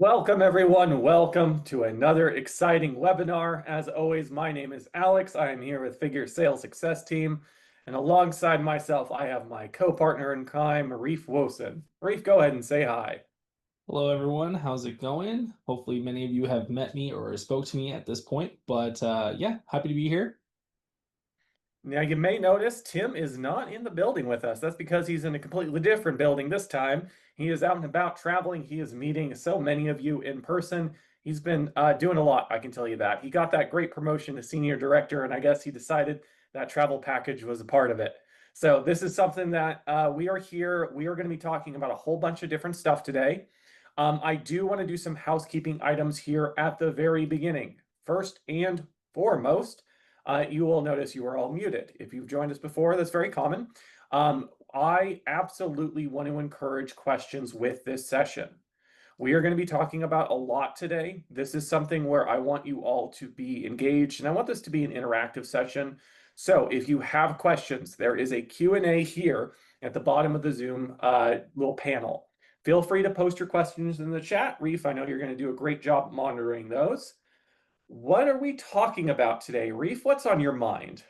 Welcome, everyone. Welcome to another exciting webinar. As always, my name is Alex. I am here with Figure Sales Success Team. And alongside myself, I have my co-partner in crime, Reef Wosen. Reef, go ahead and say hi. Hello, everyone. How's it going? Hopefully, many of you have met me or spoke to me at this point. But yeah, happy to be here. Now, you may notice Tim is not in the building with us. That's because he's in a completely different building this time. He is out and about traveling. He is meeting so many of you in person. He's been doing a lot, I can tell you that. He got that great promotion to senior director, and I guess he decided that travel package was a part of it. So this is something that we are here. We are going to be talking about a whole bunch of different stuff today. I do want to do some housekeeping items here at the very beginning. First and foremost, you will notice you are all muted. If you've joined us before, that's very common. I absolutely want to encourage questions with this session. We are going to be talking about a lot today. This is something where I want you all to be engaged, and I want this to be an interactive session. So if you have questions, there is a Q&A here at the bottom of the Zoom little panel. Feel free to post your questions in the chat. Reef, I know you're going to do a great job monitoring those. What are we talking about today? Reef, what's on your mind?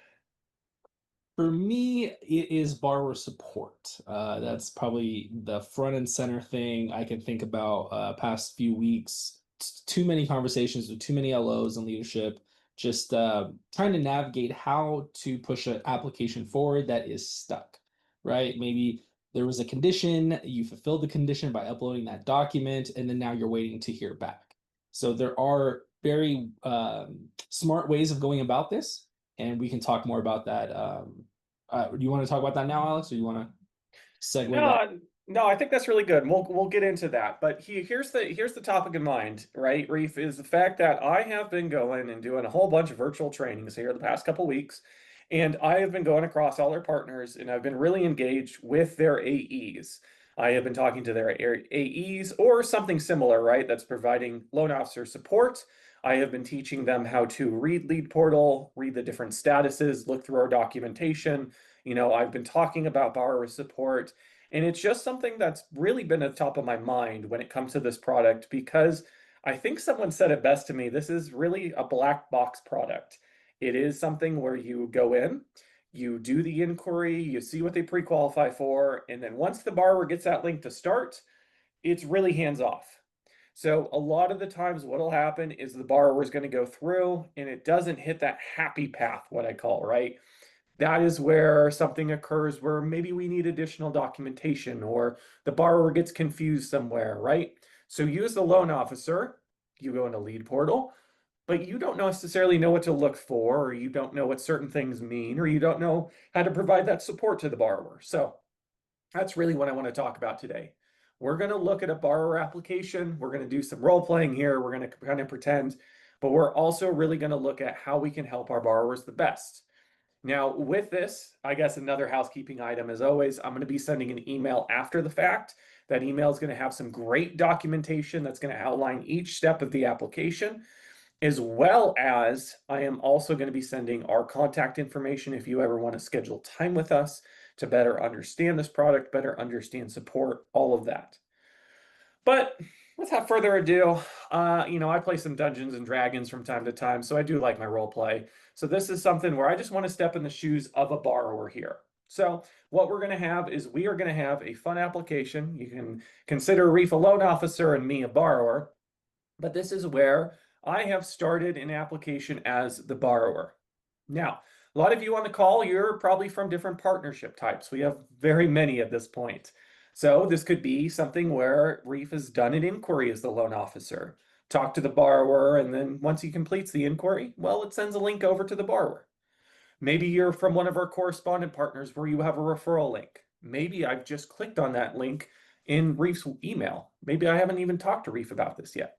For me, it is borrower support. That's probably the front and center thing I can think about past few weeks. Too many conversations with too many LOs and leadership, just trying to navigate how to push an application forward that is stuck, right? Maybe there was a condition, you fulfilled the condition by uploading that document, and then now you're waiting to hear back. So there are very smart ways of going about this, and we can talk more about that. Do you want to talk about that now, Alex, or you want to segue back? No, I think that's really good. We'll get into that. But here's the topic in mind, right, Reef, is the fact that I have been going and doing a whole bunch of virtual trainings here the past couple weeks, and I have been going across all their partners, and I've been really engaged with their AEs. I have been talking to their AEs or something similar, right? That's providing loan officer support. I have been teaching them how to read Lead Portal, read the different statuses, look through our documentation. I've been talking about borrower support, and it's just something that's really been at the top of my mind when it comes to this product, because I think someone said it best to me. This is really a black box product. It is something where you go in, you do the inquiry, you see what they pre-qualify for, and then once the borrower gets that link to start, it's really hands off. So a lot of the times what'll happen is the borrower is going to go through and it doesn't hit that happy path, what I call, right? That is where something occurs where maybe we need additional documentation or the borrower gets confused somewhere, right? So you as the loan officer, you go into Lead Portal, but you don't necessarily know what to look for, or you don't know what certain things mean, or you don't know how to provide that support to the borrower. So that's really what I want to talk about today. We're going to look at a borrower application. We're going to do some role playing here. We're going to kind of pretend, but we're also really going to look at how we can help our borrowers the best. Now, with this, I guess another housekeeping item, as always, I'm going to be sending an email after the fact. That email is going to have some great documentation that's going to outline each step of the application, as well as I am also going to be sending our contact information if you ever want to schedule time with us to better understand this product, better understand support, all of that. But without further ado, I play some Dungeons and Dragons from time to time, so I do like my role play. So this is something where I just want to step in the shoes of a borrower here. So what we're going to have is we are going to have a fun application. You can consider Reef a loan officer and me a borrower, but this is where I have started an application as the borrower. Now, a lot of you on the call, you're probably from different partnership types. We have very many at this point. So this could be something where Reef has done an inquiry as the loan officer, talk to the borrower, and then once he completes the inquiry, well, it sends a link over to the borrower. Maybe you're from one of our correspondent partners where you have a referral link. Maybe I've just clicked on that link in Reef's email. Maybe I haven't even talked to Reef about this yet.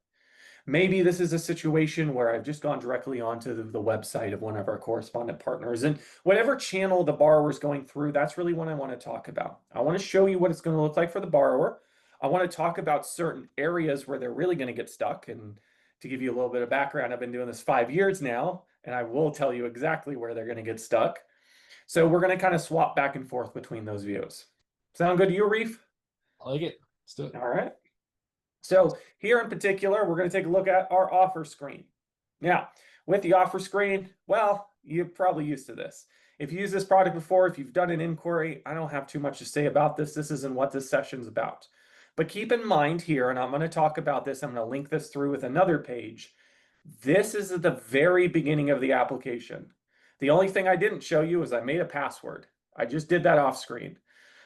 Maybe this is a situation where I've just gone directly onto the website of one of our correspondent partners, and whatever channel the borrower is going through, that's really what I want to talk about. I want to show you what it's going to look like for the borrower. I want to talk about certain areas where they're really going to get stuck. And to give you a little bit of background, I've been doing this 5 years now, and I will tell you exactly where they're going to get stuck. So we're going to kind of swap back and forth between those views. Sound good to you, Reef? I like it. Let's do it. All right. So here in particular, we're going to take a look at our offer screen. Now, with the offer screen, well, you're probably used to this. If you use this product before, if you've done an inquiry, I don't have too much to say about this. This isn't what this session's about. But keep in mind here, and I'm going to talk about this, I'm going to link this through with another page. This is at the very beginning of the application. The only thing I didn't show you is I made a password. I just did that off screen.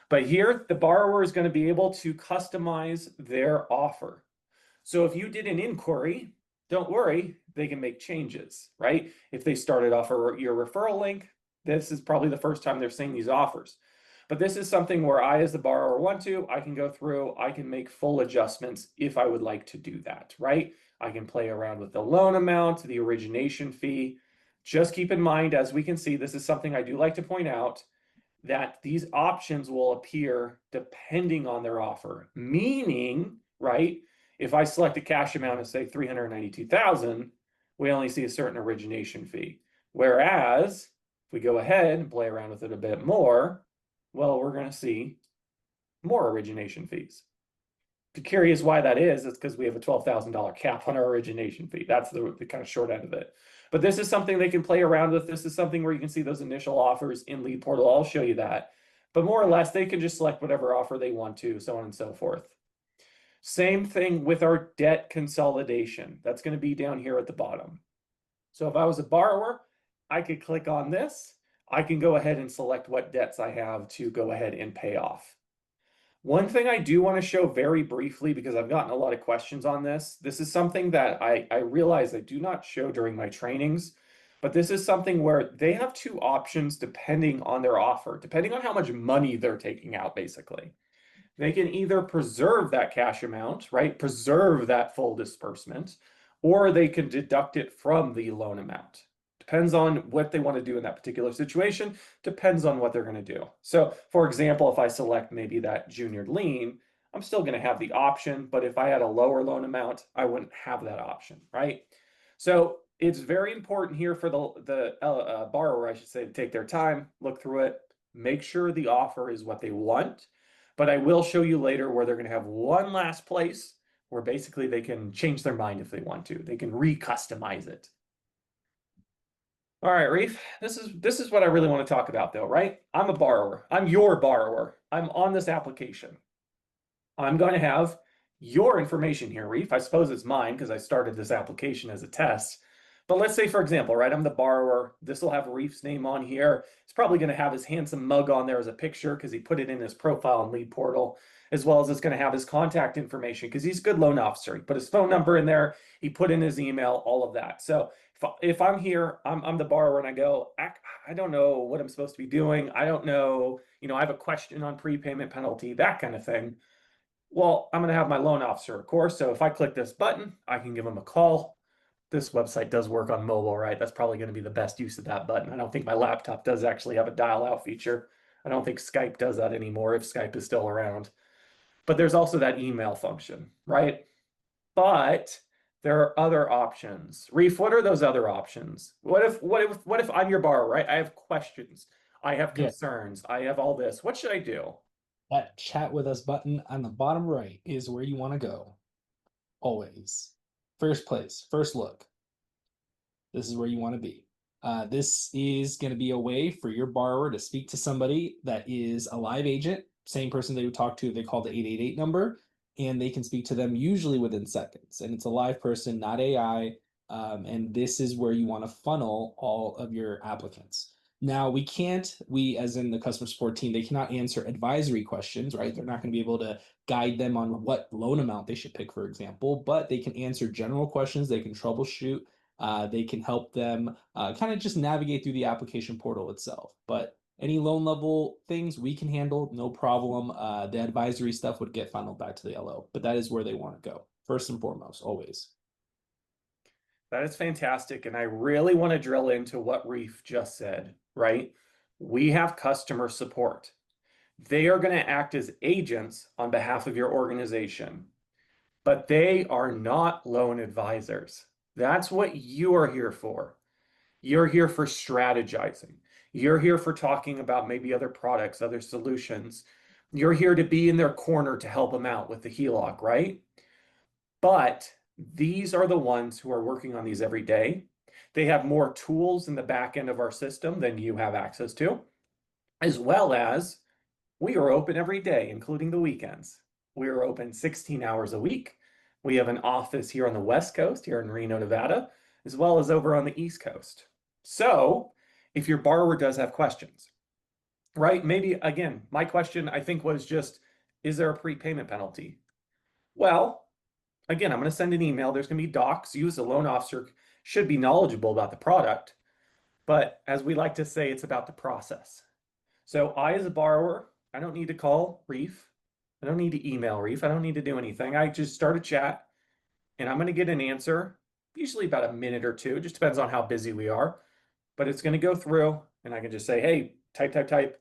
But here, the borrower is going to be able to customize their offer. So if you did an inquiry, don't worry, they can make changes, right? If they started off your referral link, this is probably the first time they're seeing these offers. But this is something where I, as the borrower, want to, I can go through, I can make full adjustments if I would like to do that, right? I can play around with the loan amount, the origination fee. Just keep in mind, as we can see, this is something I do like to point out, that these options will appear depending on their offer. Meaning, right, if I select a cash amount of say 392,000, we only see a certain origination fee. Whereas if we go ahead and play around with it a bit more, well, we're going to see more origination fees. If you're curious why that is, it's because we have a $12,000 cap on our origination fee. That's the kind of short end of it. But this is something they can play around with. This is something where you can see those initial offers in Lead Portal. I'll show you that. But more or less, they can just select whatever offer they want to, so on and so forth. Same thing with our debt consolidation. That's going to be down here at the bottom. So if I was a borrower, I could click on this. I can go ahead and select what debts I have to go ahead and pay off. One thing I do want to show very briefly, because I've gotten a lot of questions on this, this is something that I realize I do not show during my trainings, but this is something where they have two options depending on their offer, depending on how much money they're taking out, basically. They can either preserve that cash amount, right? Preserve that full disbursement, or they can deduct it from the loan amount. Depends on what they want to do in that particular situation, depends on what they're going to do. So, for example, if I select maybe that junior lien, I'm still going to have the option, but if I had a lower loan amount, I wouldn't have that option, right? So it's very important here for the borrower, I should say, to take their time, look through it, make sure the offer is what they want. But I will show you later where they're going to have one last place where basically they can change their mind if they want to. They can re-customize it. All right, Reef, this is what I really want to talk about though, right? I'm a borrower. I'm your borrower. I'm on this application. I'm going to have your information here, Reef. I suppose it's mine because I started this application as a test. But let's say, for example, right, I'm the borrower. This will have Reef's name on here. It's probably going to have his handsome mug on there as a picture because he put it in his profile and Lead Portal, as well as it's going to have his contact information because he's a good loan officer. He put his phone number in there. He put in his email, all of that. So if I'm here, I'm the borrower and I go, I don't know what I'm supposed to be doing. I don't know, I have a question on prepayment penalty, that kind of thing. Well, I'm going to have my loan officer, of course. So if I click this button, I can give him a call. This website does work on mobile, right? That's probably going to be the best use of that button. I don't think my laptop does actually have a dial out feature. I don't think Skype does that anymore if Skype is still around. But there's also that email function, right? But there are other options. Reef, what are those other options? What if I'm your borrower, right? I have questions. I have Yeah. concerns. I have all this. What should I do? That chat with us button on the bottom right is where you want to go. Always. First place, first look. This is where you want to be. This is going to be a way for your borrower to speak to somebody that is a live agent, same person they would talk to, they call the 888 number, and they can speak to them usually within seconds. And it's a live person, not AI. And this is where you want to funnel all of your applicants. Now, we as in the customer support team, they cannot answer advisory questions, right? They're not going to be able to guide them on what loan amount they should pick, for example, but they can answer general questions. They can troubleshoot. They can help them kind of just navigate through the application portal itself. But any loan level things we can handle, no problem. The advisory stuff would get funneled back to the LO, but that is where they want to go first and foremost, always. That is fantastic. And I really want to drill into what Reef just said, right? We have customer support. They are going to act as agents on behalf of your organization, but they are not loan advisors. That's what you are here for. You're here for strategizing. You're here for talking about maybe other products, other solutions. You're here to be in their corner to help them out with the HELOC, right? But these are the ones who are working on these every day. They have more tools in the back end of our system than you have access to, as well as we are open every day, including the weekends. We are open 16 hours a week. We have an office here on the West Coast, here in Reno, Nevada, as well as over on the East Coast. So if your borrower does have questions, right? Maybe, again, my question I think was just, is there a prepayment penalty? Well, again, I'm going to send an email. There's going to be docs. You as a loan officer should be knowledgeable about the product. But as we like to say, it's about the process. So I, as a borrower, I don't need to call Reef. I don't need to email Reef. I don't need to do anything. I just start a chat and I'm going to get an answer, usually about a minute or two. It just depends on how busy we are. But it's going to go through and I can just say, hey, type.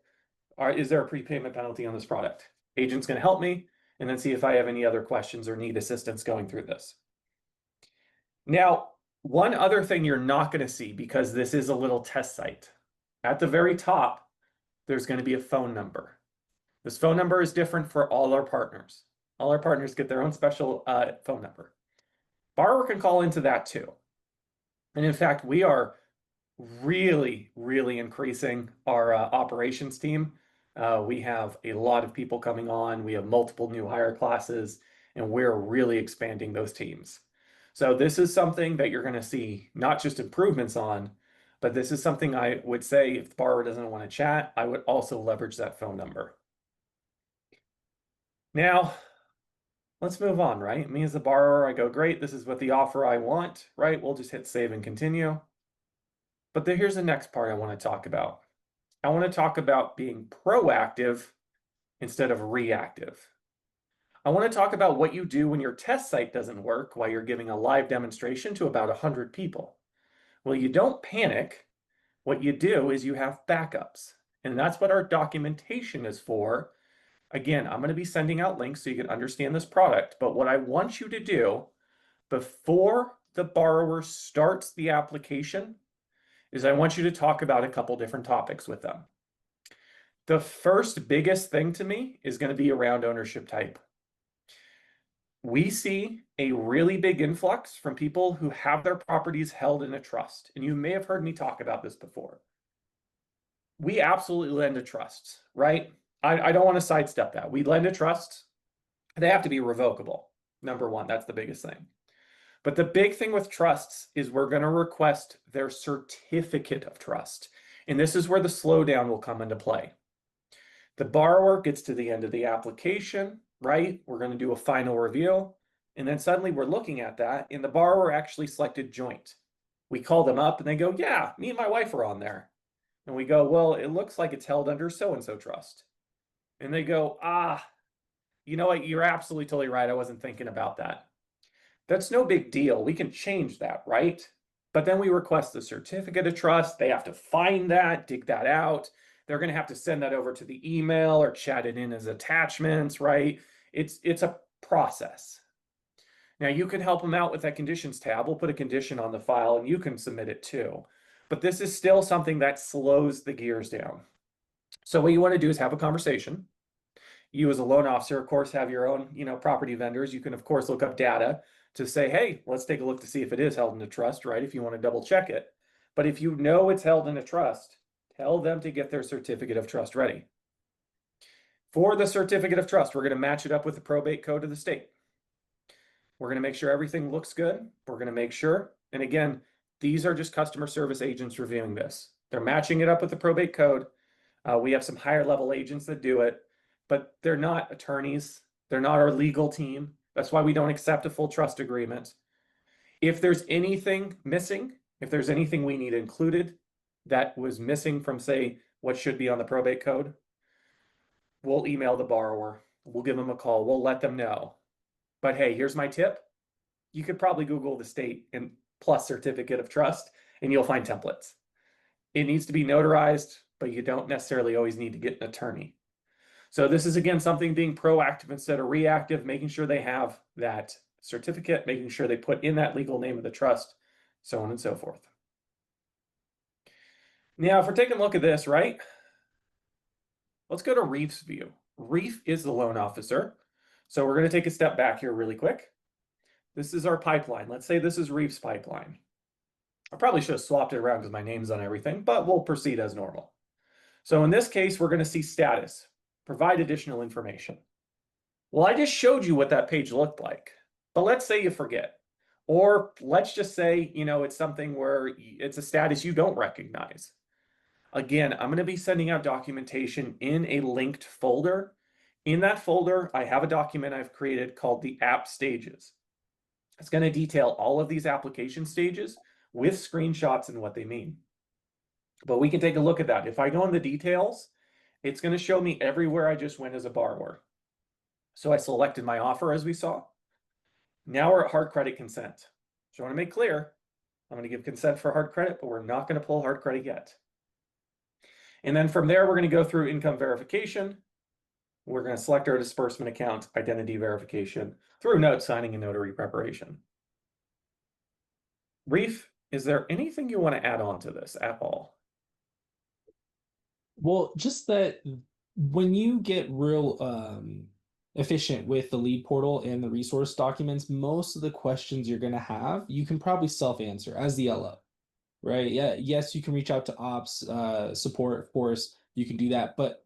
Is there a prepayment penalty on this product? Agent's going to help me and then see if I have any other questions or need assistance going through this. Now, one other thing you're not going to see, because this is a little test site, at the very top, there's going to be a phone number. This phone number is different for all our partners. All our partners get their own special phone number. Borrower can call into that too. And in fact, we are really increasing our operations team. We have a lot of people coming on. We have multiple new hire classes, and we're really expanding those teams. So this is something that you're going to see not just improvements on, but this is something I would say if the borrower doesn't want to chat, I would also leverage that phone number. Now, let's move on, right? Me as the borrower, I go, great, this is what the offer I want, right? We'll just hit save and continue. But here's the next part I want to talk about. I want to talk about being proactive instead of reactive. I want to talk about what you do when your test site doesn't work while you're giving a live demonstration to about 100 people. Well, you don't panic. What you do is you have backups. And that's what our documentation is for. Again, I'm going to be sending out links so you can understand this product. But what I want you to do before the borrower starts the application is I want you to talk about a couple different topics with them. The first biggest thing to me is going to be around ownership type. We see a really big influx from people who have their properties held in a trust. And you may have heard me talk about this before. We absolutely lend to trusts, right? I don't want to sidestep that. We lend to trusts. They have to be revocable. Number one, that's the biggest thing. But the big thing with trusts is we're going to request their certificate of trust. And this is where the slowdown will come into play. The borrower gets to the end of the application, right? We're going to do a final review. And then suddenly we're looking at that and the borrower actually selected joint. We call them up and they go, yeah, me and my wife are on there. And we go, well, it looks like it's held under so-and-so trust. And they go, you know what? You're absolutely totally right. I wasn't thinking about that. That's no big deal. We can change that, right? But then we request the certificate of trust. They have to find that, dig that out. They're going to have to send that over to the email or chat it in as attachments, right? It's a process. Now you can help them out with that conditions tab. We'll put a condition on the file and you can submit it too. But this is still something that slows the gears down. So what you want to do is have a conversation. You as a loan officer, of course, have your own, property vendors. You can, of course, look up data to say, hey, let's take a look to see if it is held in a trust, right? If you want to double check it. But if you know it's held in a trust, tell them to get their certificate of trust ready. For the certificate of trust, we're going to match it up with the probate code of the state. We're going to make sure everything looks good. We're going to make sure, and again, these are just customer service agents reviewing this. They're matching it up with the probate code. We have some higher level agents that do it, but they're not attorneys. They're not our legal team. That's why we don't accept a full trust agreement. If there's anything missing, if there's anything we need included that was missing from, say, what should be on the probate code, we'll email the borrower. We'll give them a call. We'll let them know. But hey, here's my tip. You could probably Google the state and plus certificate of trust, and you'll find templates. It needs to be notarized, but you don't necessarily always need to get an attorney. So this is, again, something being proactive instead of reactive, making sure they have that certificate, making sure they put in that legal name of the trust, so on and so forth. Now, if we're taking a look at this, right? Let's go to Reef's view. Reef is the loan officer. So we're going to take a step back here really quick. This is our pipeline. Let's say this is Reef's pipeline. I probably should have swapped it around because my name's on everything, but we'll proceed as normal. So in this case, we're going to see status, provide additional information. Well, I just showed you what that page looked like, but let's say you forget. Or let's just say, it's something where it's a status you don't recognize. Again, I'm going to be sending out documentation in a linked folder. In that folder, I have a document I've created called the app stages. It's going to detail all of these application stages with screenshots and what they mean. But we can take a look at that. If I go in the details, it's going to show me everywhere I just went as a borrower. So I selected my offer as we saw. Now we're at hard credit consent. So I want to make clear, I'm going to give consent for hard credit, but we're not going to pull hard credit yet. And then from there, we're going to go through income verification. We're going to select our disbursement account, identity verification through note signing and notary preparation. Reef, is there anything you want to add on to this at all? Well, just that when you get real efficient with the lead portal and the resource documents, most of the questions you're going to have, you can probably self-answer as the LO, right? Yeah, yes, you can reach out to ops support, of course, you can do that, but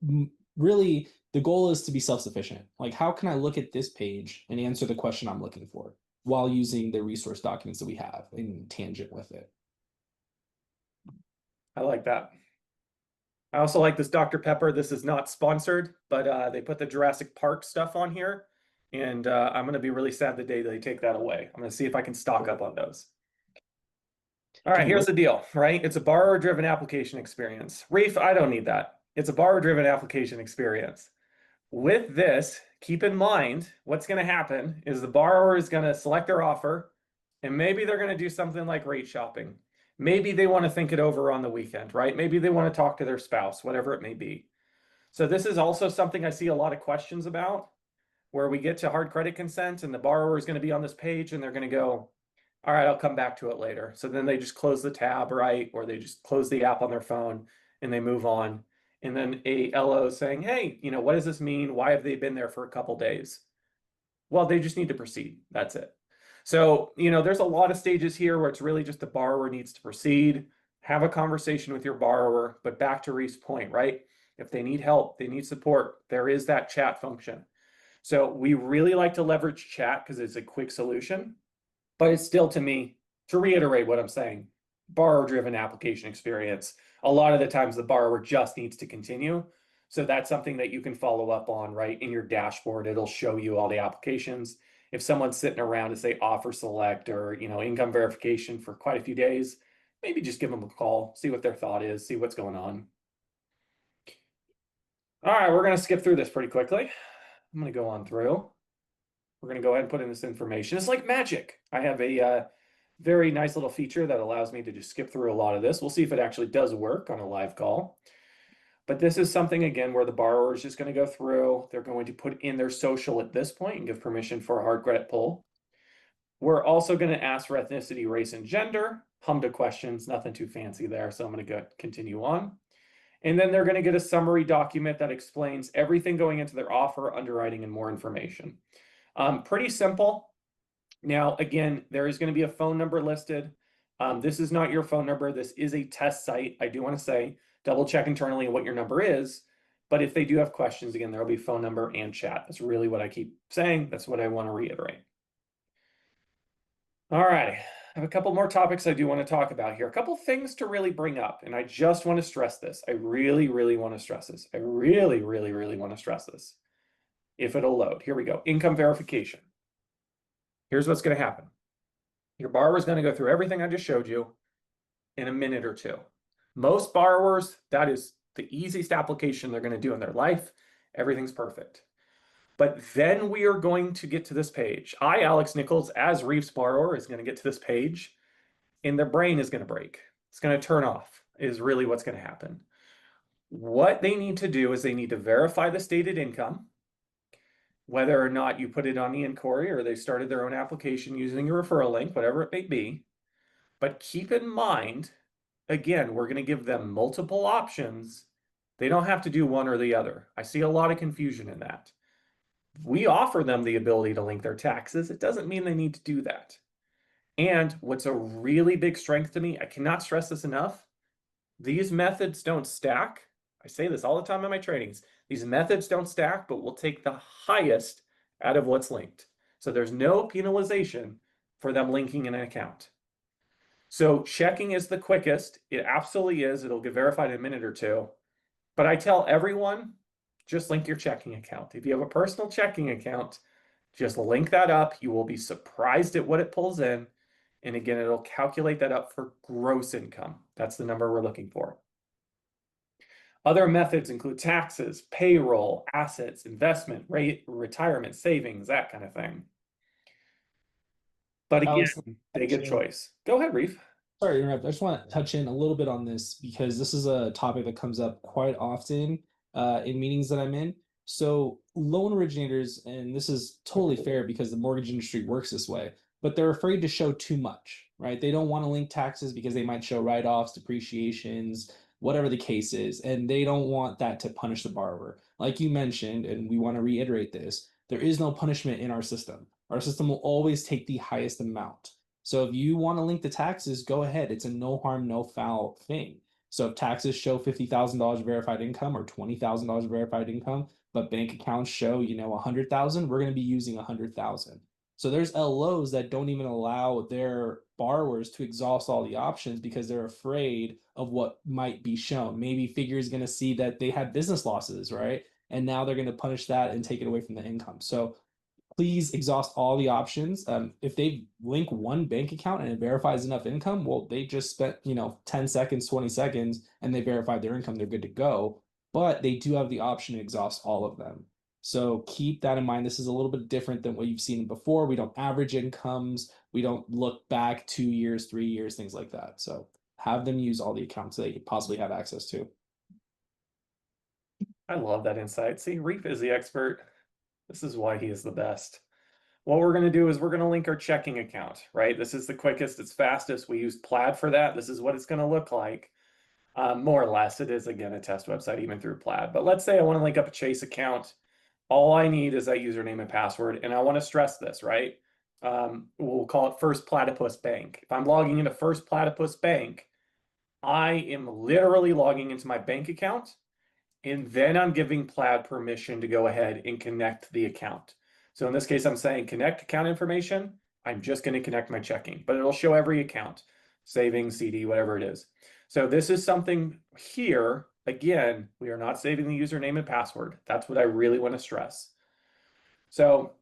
really the goal is to be self-sufficient. Like, how can I look at this page and answer the question I'm looking for while using the resource documents that we have in tangent with it? I like that. I also like this Dr. Pepper. This is not sponsored, but they put the Jurassic Park stuff on here. And I'm going to be really sad the day they take that away. I'm going to see if I can stock up on those. All right, here's the deal, right? It's a borrower-driven application experience. Reef, I don't need that. It's a borrower-driven application experience. With this, keep in mind what's going to happen is the borrower is going to select their offer, and maybe they're going to do something like rate shopping. Maybe they want to think it over on the weekend, right? Maybe they want to talk to their spouse, whatever it may be. So this is also something I see a lot of questions about, where we get to hard credit consent and the borrower is going to be on this page and they're going to go, all right, I'll come back to it later. So then they just close the tab, right? Or they just close the app on their phone and they move on. And then a LO is saying, hey, what does this mean? Why have they been there for a couple days? Well, they just need to proceed. That's it. So, there's a lot of stages here where it's really just the borrower needs to proceed, have a conversation with your borrower, but back to Reef's point, right? If they need help, they need support, there is that chat function. So we really like to leverage chat because it's a quick solution, but it's still, to me, to reiterate what I'm saying, borrower-driven application experience. A lot of the times the borrower just needs to continue. So that's something that you can follow up on, right? In your dashboard, it'll show you all the applications. If someone's sitting around to say offer select or, income verification for quite a few days, maybe just give them a call, see what their thought is, see what's going on. All right, we're going to skip through this pretty quickly. I'm going to go on through. We're going to go ahead and put in this information. It's like magic. I have a very nice little feature that allows me to just skip through a lot of this. We'll see if it actually does work on a live call. But this is something, again, where the borrower is just going to go through. They're going to put in their social at this point and give permission for a hard credit pull. We're also going to ask for ethnicity, race, and gender. HMDA questions, nothing too fancy there. So I'm going to continue on. And then they're going to get a summary document that explains everything going into their offer, underwriting, and more information. Pretty simple. Now, again, there is going to be a phone number listed. This is not your phone number. This is a test site. I do want to say, double check internally what your number is. But if they do have questions, again, there'll be phone number and chat. That's really what I keep saying. That's what I want to reiterate. All right, I have a couple more topics I do want to talk about here. A couple things to really bring up, and I just want to stress this. I really, really want to stress this. I really, really, really want to stress this. If it'll load. Here we go. Income verification. Here's what's going to happen. Your borrower is going to go through everything I just showed you in a minute or two. Most borrowers, that is the easiest application they're going to do in their life. Everything's perfect. But then we are going to get to this page. I, Alex Nichols, as Reef's borrower, is going to get to this page, and their brain is going to break. It's going to turn off, is really what's going to happen. What they need to do is they need to verify the stated income, whether or not you put it on the inquiry or they started their own application using a referral link, whatever it may be. But keep in mind, again, we're going to give them multiple options. They don't have to do one or the other. I see a lot of confusion in that. We offer them the ability to link their taxes. It doesn't mean they need to do that. And what's a really big strength to me, I cannot stress this enough, these methods don't stack. I say this all the time in my trainings. These methods don't stack, but we'll take the highest out of what's linked. So there's no penalization for them linking an account. So checking is the quickest. It absolutely is. It'll get verified in a minute or two. But I tell everyone, just link your checking account. If you have a personal checking account, just link that up. You will be surprised at what it pulls in. And again, it'll calculate that up for gross income. That's the number we're looking for. Other methods include taxes, payroll, assets, investment, rate, retirement, savings, that kind of thing. But again, Alex, they get choice. Go ahead, Reef. sorry to interrupt. I just want to touch in a little bit on this because this is a topic that comes up quite often in meetings that I'm in. So loan originators, and this is totally fair because the mortgage industry works this way, but they're afraid to show too much, right? They don't want to link taxes because they might show write-offs, depreciations, whatever the case is, and they don't want that to punish the borrower. Like you mentioned, and we want to reiterate this, there is no punishment in our system. Our system will always take the highest amount. So if you want to link the taxes, go ahead. It's a no harm, no foul thing. So if taxes show $50,000 verified income or $20,000 verified income, but bank accounts show, 100,000, we're going to be using 100,000. So there's LOs that don't even allow their borrowers to exhaust all the options because they're afraid of what might be shown. Maybe Figure is going to see that they had business losses, right? And now they're going to punish that and take it away from the income. So please exhaust all the options. If they link one bank account and it verifies enough income, well, they just spent, 10 seconds, 20 seconds, and they verified their income, they're good to go. But they do have the option to exhaust all of them. So keep that in mind. This is a little bit different than what you've seen before. We don't average incomes. We don't look back 2 years, 3 years, things like that. So have them use all the accounts they could possibly have access to. I love that insight. See, Reef is the expert. This is why he is the best. What we're going to do is we're going to link our checking account, right? This is the quickest, it's fastest. We use Plaid for that. This is what it's going to look like. More or less, it is, again, a test website, even through Plaid. But let's say I want to link up a Chase account. All I need is that username and password. And I want to stress this, right? We'll call it First Platypus Bank. If I'm logging into First Platypus Bank, I am literally logging into my bank account. And then I'm giving Plaid permission to go ahead and connect the account. So in this case, I'm saying connect account information. I'm just going to connect my checking, but it'll show every account, savings, CD, whatever it is. So this is something here. Again, we are not saving the username and password. That's what I really want to stress. So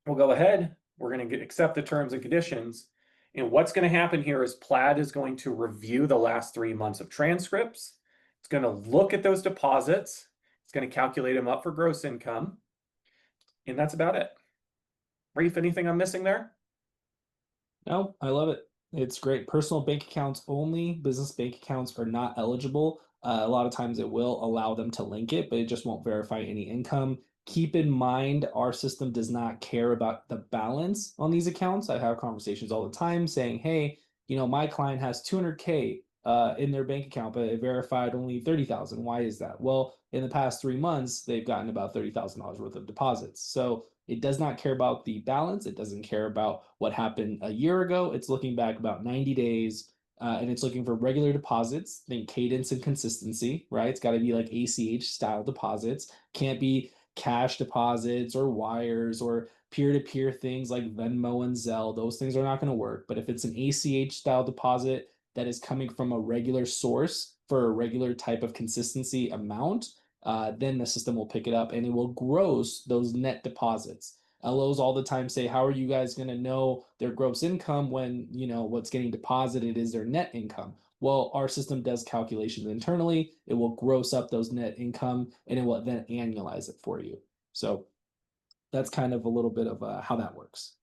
we'll go ahead. We're going to accept the terms and conditions. And what's going to happen here is Plaid is going to review the last 3 months of transcripts. It's going to look at those deposits. It's going to calculate them up for gross income. And that's about it. Reef, anything I'm missing there? No, I love it. It's great. Personal bank accounts only. Business bank accounts are not eligible. A lot of times it will allow them to link it, but it just won't verify any income. Keep in mind, our system does not care about the balance on these accounts. I have conversations all the time saying, hey, my client has 200K in their bank account, but it verified only 30,000. Why is that? Well, in the past 3 months, they've gotten about $30,000 worth of deposits. So it does not care about the balance. It doesn't care about what happened a year ago. It's looking back about 90 days, and it's looking for regular deposits. Think cadence and consistency, right? It's got to be like ACH style deposits. Can't be cash deposits or wires or peer-to-peer things like Venmo and Zelle. Those things are not going to work. But if it's an ACH style deposit that is coming from a regular source for a regular type of consistency amount, then the system will pick it up and it will gross those net deposits. LOs all the time say, how are you guys going to know their gross income when what's getting deposited is their net income? Well, our system does calculations internally. It will gross up those net income and it will then annualize it for you. So that's kind of a little bit of how that works.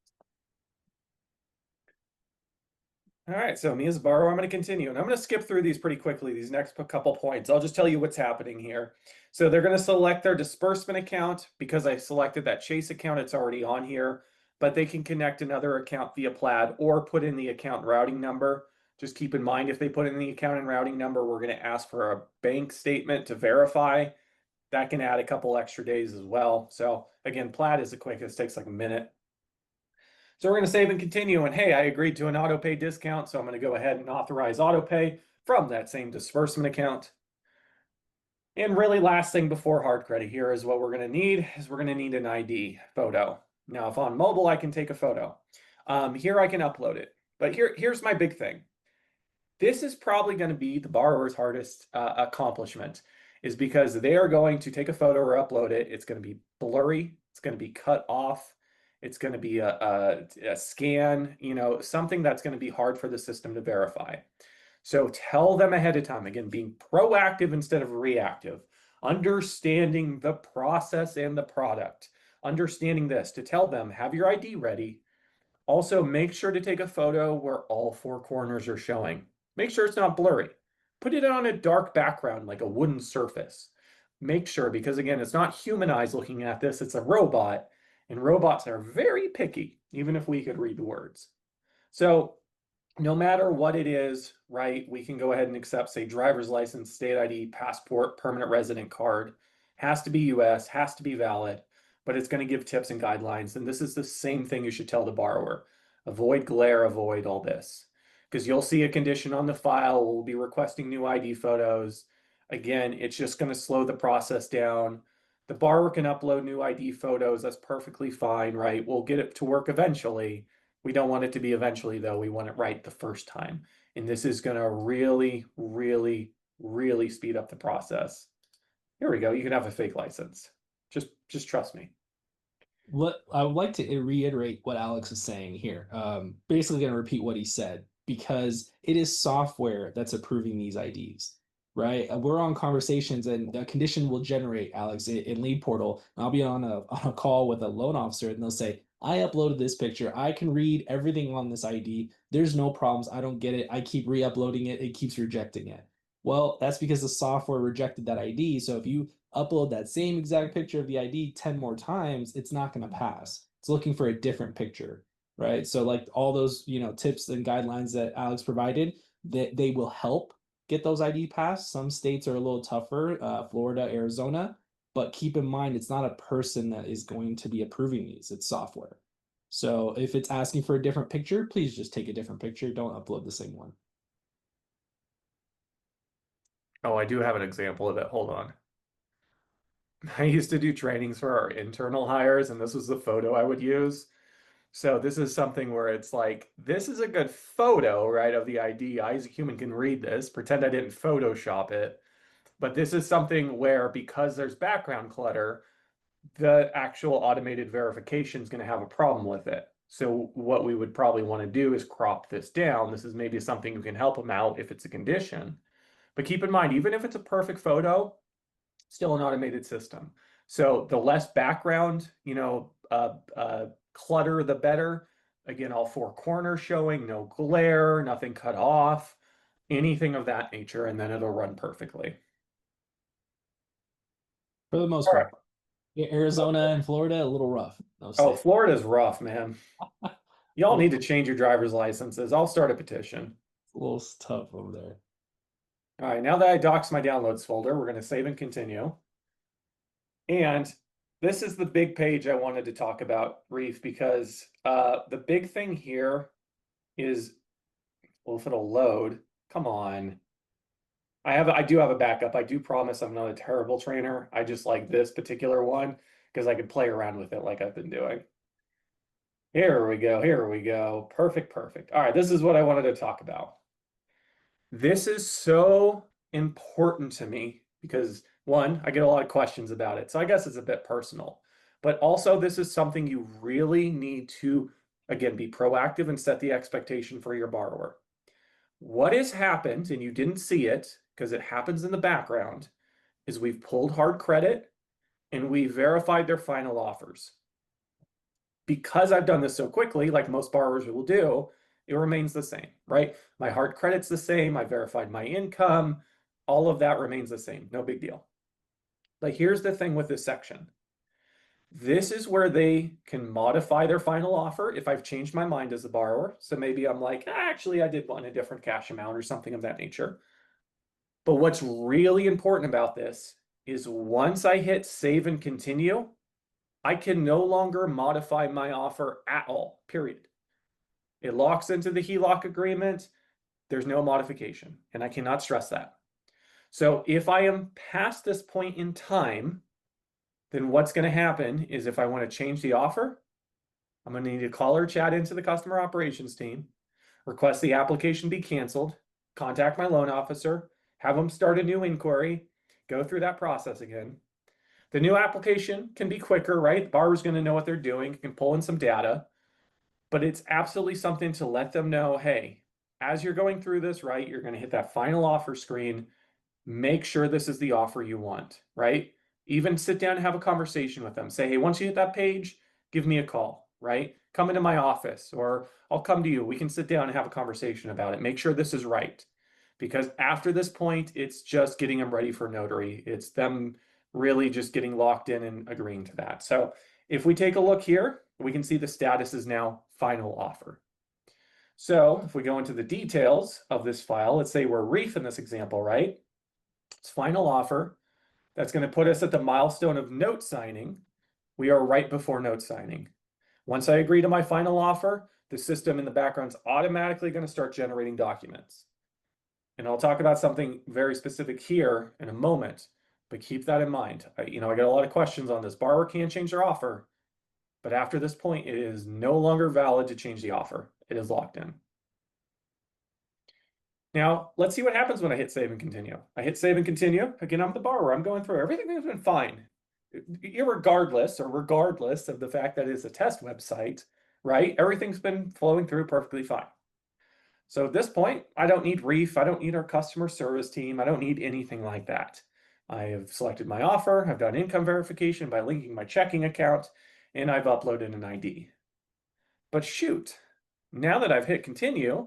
All right, so me as a borrower, I'm going to continue, and I'm going to skip through these pretty quickly, these next couple points. I'll just tell you what's happening here. So they're going to select their disbursement account. Because I selected that Chase account, it's already on here, but they can connect another account via Plaid or put in the account routing number. Just keep in mind, if they put in the account and routing number, we're going to ask for a bank statement to verify. That can add a couple extra days as well. So again, Plaid is the quickest, takes like a minute. So we're going to save and continue. And hey, I agreed to an auto pay discount, so I'm going to go ahead and authorize auto pay from that same disbursement account. And really last thing before hard credit here is what we're going to need is we're going to need an ID photo. Now, if on mobile, I can take a photo. Here I can upload it. But here's my big thing. This is probably going to be the borrower's hardest accomplishment, is because they are going to take a photo or upload it. It's going to be blurry. It's going to be cut off. It's going to be a scan, something that's going to be hard for the system to verify. So tell them ahead of time, again, being proactive instead of reactive, understanding the process and the product, understanding this, to tell them, have your ID ready. Also, make sure to take a photo where all four corners are showing. Make sure it's not blurry. Put it on a dark background, like a wooden surface. Make sure, because again, it's not human eyes looking at this, it's a robot, and robots are very picky, even if we could read the words. So no matter what it is, right, we can go ahead and accept, say, driver's license, state ID, passport, permanent resident card. Has to be US, has to be valid, but it's going to give tips and guidelines. And this is the same thing you should tell the borrower. Avoid glare, avoid all this. Because you'll see a condition on the file, we'll be requesting new ID photos. Again, it's just going to slow the process down. The borrower can upload new ID photos, that's perfectly fine, right? We'll get it to work eventually. We don't want it to be eventually, though. We want it right the first time. And this is going to really, really, really speed up the process. Here we go. You can have a fake license. Just trust me. What I would like to reiterate what Alex is saying here. Basically, going to repeat what he said, because it is software that's approving these IDs, right? We're on conversations, and the condition will generate, Alex, in Lead Portal. I'll be on a call with a loan officer, and they'll say, I uploaded this picture. I can read everything on this ID. There's no problems. I don't get it. I keep re-uploading it. It keeps rejecting it. Well, that's because the software rejected that ID. So if you upload that same exact picture of the ID 10 more times, it's not going to pass. It's looking for a different picture, right? So like all those, tips and guidelines that Alex provided, that they will help get those ID passed. Some states are a little tougher, Florida, Arizona, but keep in mind, it's not a person that is going to be approving these, it's software. So if it's asking for a different picture, please just take a different picture. Don't upload the same one. Oh, I do have an example of it. Hold on. I used to do trainings for our internal hires, and this was the photo I would use. So this is something where it's like, this is a good photo, right, of the ID. I, as a human, can read this, pretend I didn't Photoshop it. But this is something where, because there's background clutter, the actual automated verification is going to have a problem with it. So what we would probably want to do is crop this down. This is maybe something you can help them out if it's a condition. But keep in mind, even if it's a perfect photo, still an automated system. So the less background, clutter, the better. Again, all four corners showing, no glare, nothing cut off, anything of that nature, and then it'll run perfectly. For the most All right. part. Arizona and Florida, a little rough. Oh, Florida's rough, man. Y'all need to change your driver's licenses. I'll start a petition. It's a little tough over there. All right, now that I doxed my downloads folder, we're going to save and continue. And this is the big page I wanted to talk about, Reef, because the big thing here is, well, if it'll load, come on. I do have a backup. I do promise I'm not a terrible trainer. I just like this particular one because I could play around with it like I've been doing. Here we go. Here we go. Perfect, perfect. All right, this is what I wanted to talk about. This is so important to me because, one, I get a lot of questions about it. So I guess it's a bit personal. But also, this is something you really need to, again, be proactive and set the expectation for your borrower. What has happened, and you didn't see it because it happens in the background, is we've pulled hard credit and we verified their final offers. Because I've done this so quickly, like most borrowers will do, it remains the same, right? My hard credit's the same. I verified my income. All of that remains the same. No big deal. But here's the thing with this section. This is where they can modify their final offer if I've changed my mind as a borrower. So maybe I'm like, actually, I did want a different cash amount or something of that nature. But what's really important about this is once I hit save and continue, I can no longer modify my offer at all, period. It locks into the HELOC agreement. There's no modification, and I cannot stress that. So if I am past this point in time, then what's going to happen is if I want to change the offer, I'm going to need to call or chat into the customer operations team, request the application be canceled, contact my loan officer, have them start a new inquiry, go through that process again. The new application can be quicker, right? The borrower's going to know what they're doing, can pull in some data, but it's absolutely something to let them know, hey, as you're going through this, right, you're going to hit that final offer screen. Make sure this is the offer you want, right? Even sit down and have a conversation with them. Say, hey, once you hit that page, give me a call, right? Come into my office or I'll come to you. We can sit down and have a conversation about it. Make sure this is right. Because after this point, it's just getting them ready for notary. It's them really just getting locked in and agreeing to that. So if we take a look here, we can see the status is now final offer. So if we go into the details of this file, let's say we're Reef in this example, right? It's final offer. That's going to put us at the milestone of note signing. We are right before note signing. Once I agree to my final offer, the system in the background is automatically going to start generating documents. And I'll talk about something very specific here in a moment, but keep that in mind. I got a lot of questions on this. Borrower can change their offer, but after this point, it is no longer valid to change the offer. It is locked in. Now, let's see what happens when I hit save and continue. I hit save and continue. Again, I'm the borrower. I'm going through everything has been fine. Regardless of the fact that it's a test website, right? Everything's been flowing through perfectly fine. So at this point, I don't need Reef. I don't need our customer service team. I don't need anything like that. I have selected my offer. I've done income verification by linking my checking account, and I've uploaded an ID. But shoot, now that I've hit continue,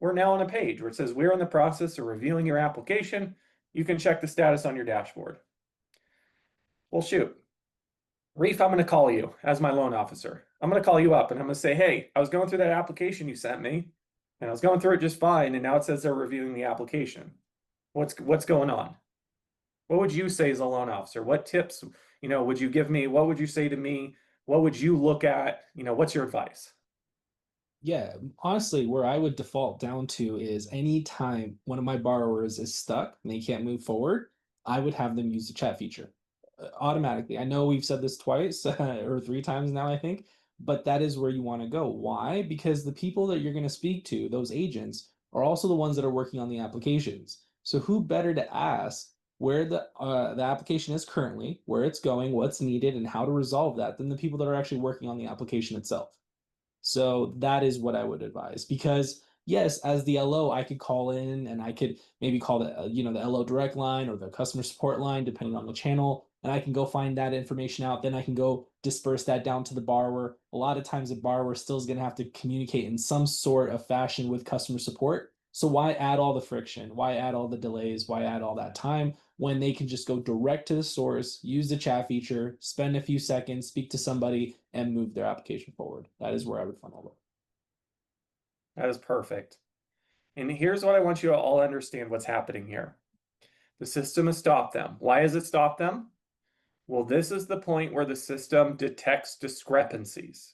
we're now on a page where it says we're in the process of reviewing your application. You can check the status on your dashboard. Well, shoot. Reef, I'm going to call you as my loan officer. I'm going to call you up and I'm going to say, hey, I was going through that application you sent me and I was going through it just fine. And now it says they're reviewing the application. What's going on? What would you say as a loan officer? What tips, would you give me? What would you say to me? What would you look at? What's your advice? Yeah, honestly, where I would default down to is anytime one of my borrowers is stuck and they can't move forward, I would have them use the chat feature automatically. I know we've said this twice or three times now, I think, but that is where you want to go. Why? Because the people that you're going to speak to, those agents, are also the ones that are working on the applications. So who better to ask where the application is currently, where it's going, what's needed, and how to resolve that than the people that are actually working on the application itself. So that is what I would advise because yes, as the LO, I could call in and I could maybe call the LO direct line or the customer support line, depending on the channel, and I can go find that information out. Then I can go disperse that down to the borrower. A lot of times, the borrower still is going to have to communicate in some sort of fashion with customer support. So why add all the friction? Why add all the delays? Why add all that time when they can just go direct to the source, use the chat feature, spend a few seconds, speak to somebody, and move their application forward? That is where I would funnel it. That is perfect. And here's what I want you to all understand what's happening here. The system has stopped them. Why has it stopped them? Well, this is the point where the system detects discrepancies,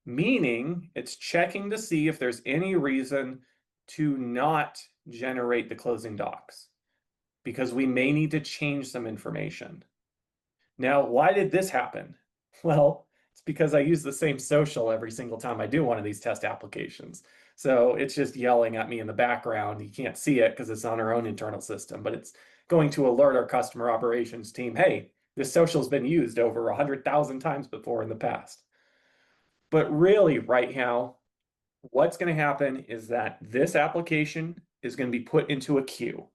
meaning it's checking to see if there's any reason to not generate the closing docs because we may need to change some information. Now, why did this happen? Well, it's because I use the same social every single time I do one of these test applications. So it's just yelling at me in the background. You can't see it because it's on our own internal system, but it's going to alert our customer operations team, hey, this social's been used over 100,000 times before in the past. But really, right now, what's going to happen is that this application is going to be put into a queue.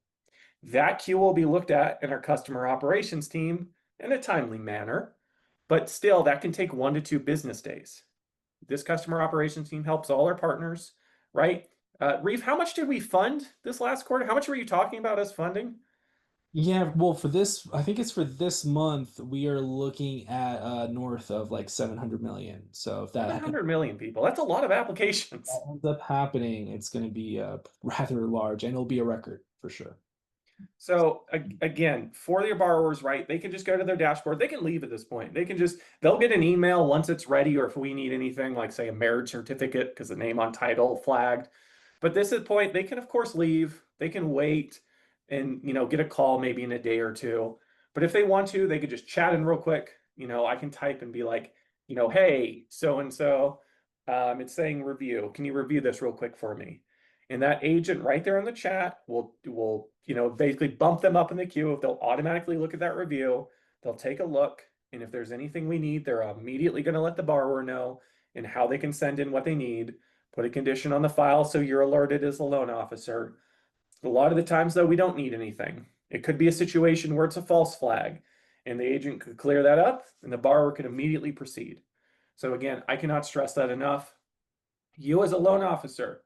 That queue will be looked at in our customer operations team in a timely manner, but still that can take 1 to 2 business days. This customer operations team helps all our partners, right? Reeve, how much did we fund this last quarter? How much were you talking about us funding? Yeah, well, for this, I think it's for this month, we are looking at north of like 700 million. So if that 700 million people. That's a lot of applications. ends up happening, it's going to be rather large and it'll be a record for sure. So again, for your borrowers, right, they can just go to their dashboard. They can leave at this point. They'll get an email once it's ready, or if we need anything like, say, a marriage certificate because the name on title flagged. But this is the point, they can of course leave. They can wait and get a call maybe in a day or two. But if they want to, they could just chat in real quick. I can type and be like, hey, so and so, it's saying review. Can you review this real quick for me? And that agent right there in the chat will basically bump them up in the queue. If they'll automatically look at that review, they'll take a look, and if there's anything we need, they're immediately going to let the borrower know and how they can send in what they need. Put a condition on the file so you're alerted as the loan officer. A lot of the times, though, we don't need anything. It could be a situation where it's a false flag, and the agent could clear that up, and the borrower could immediately proceed. So again, I cannot stress that enough. You as a loan officer,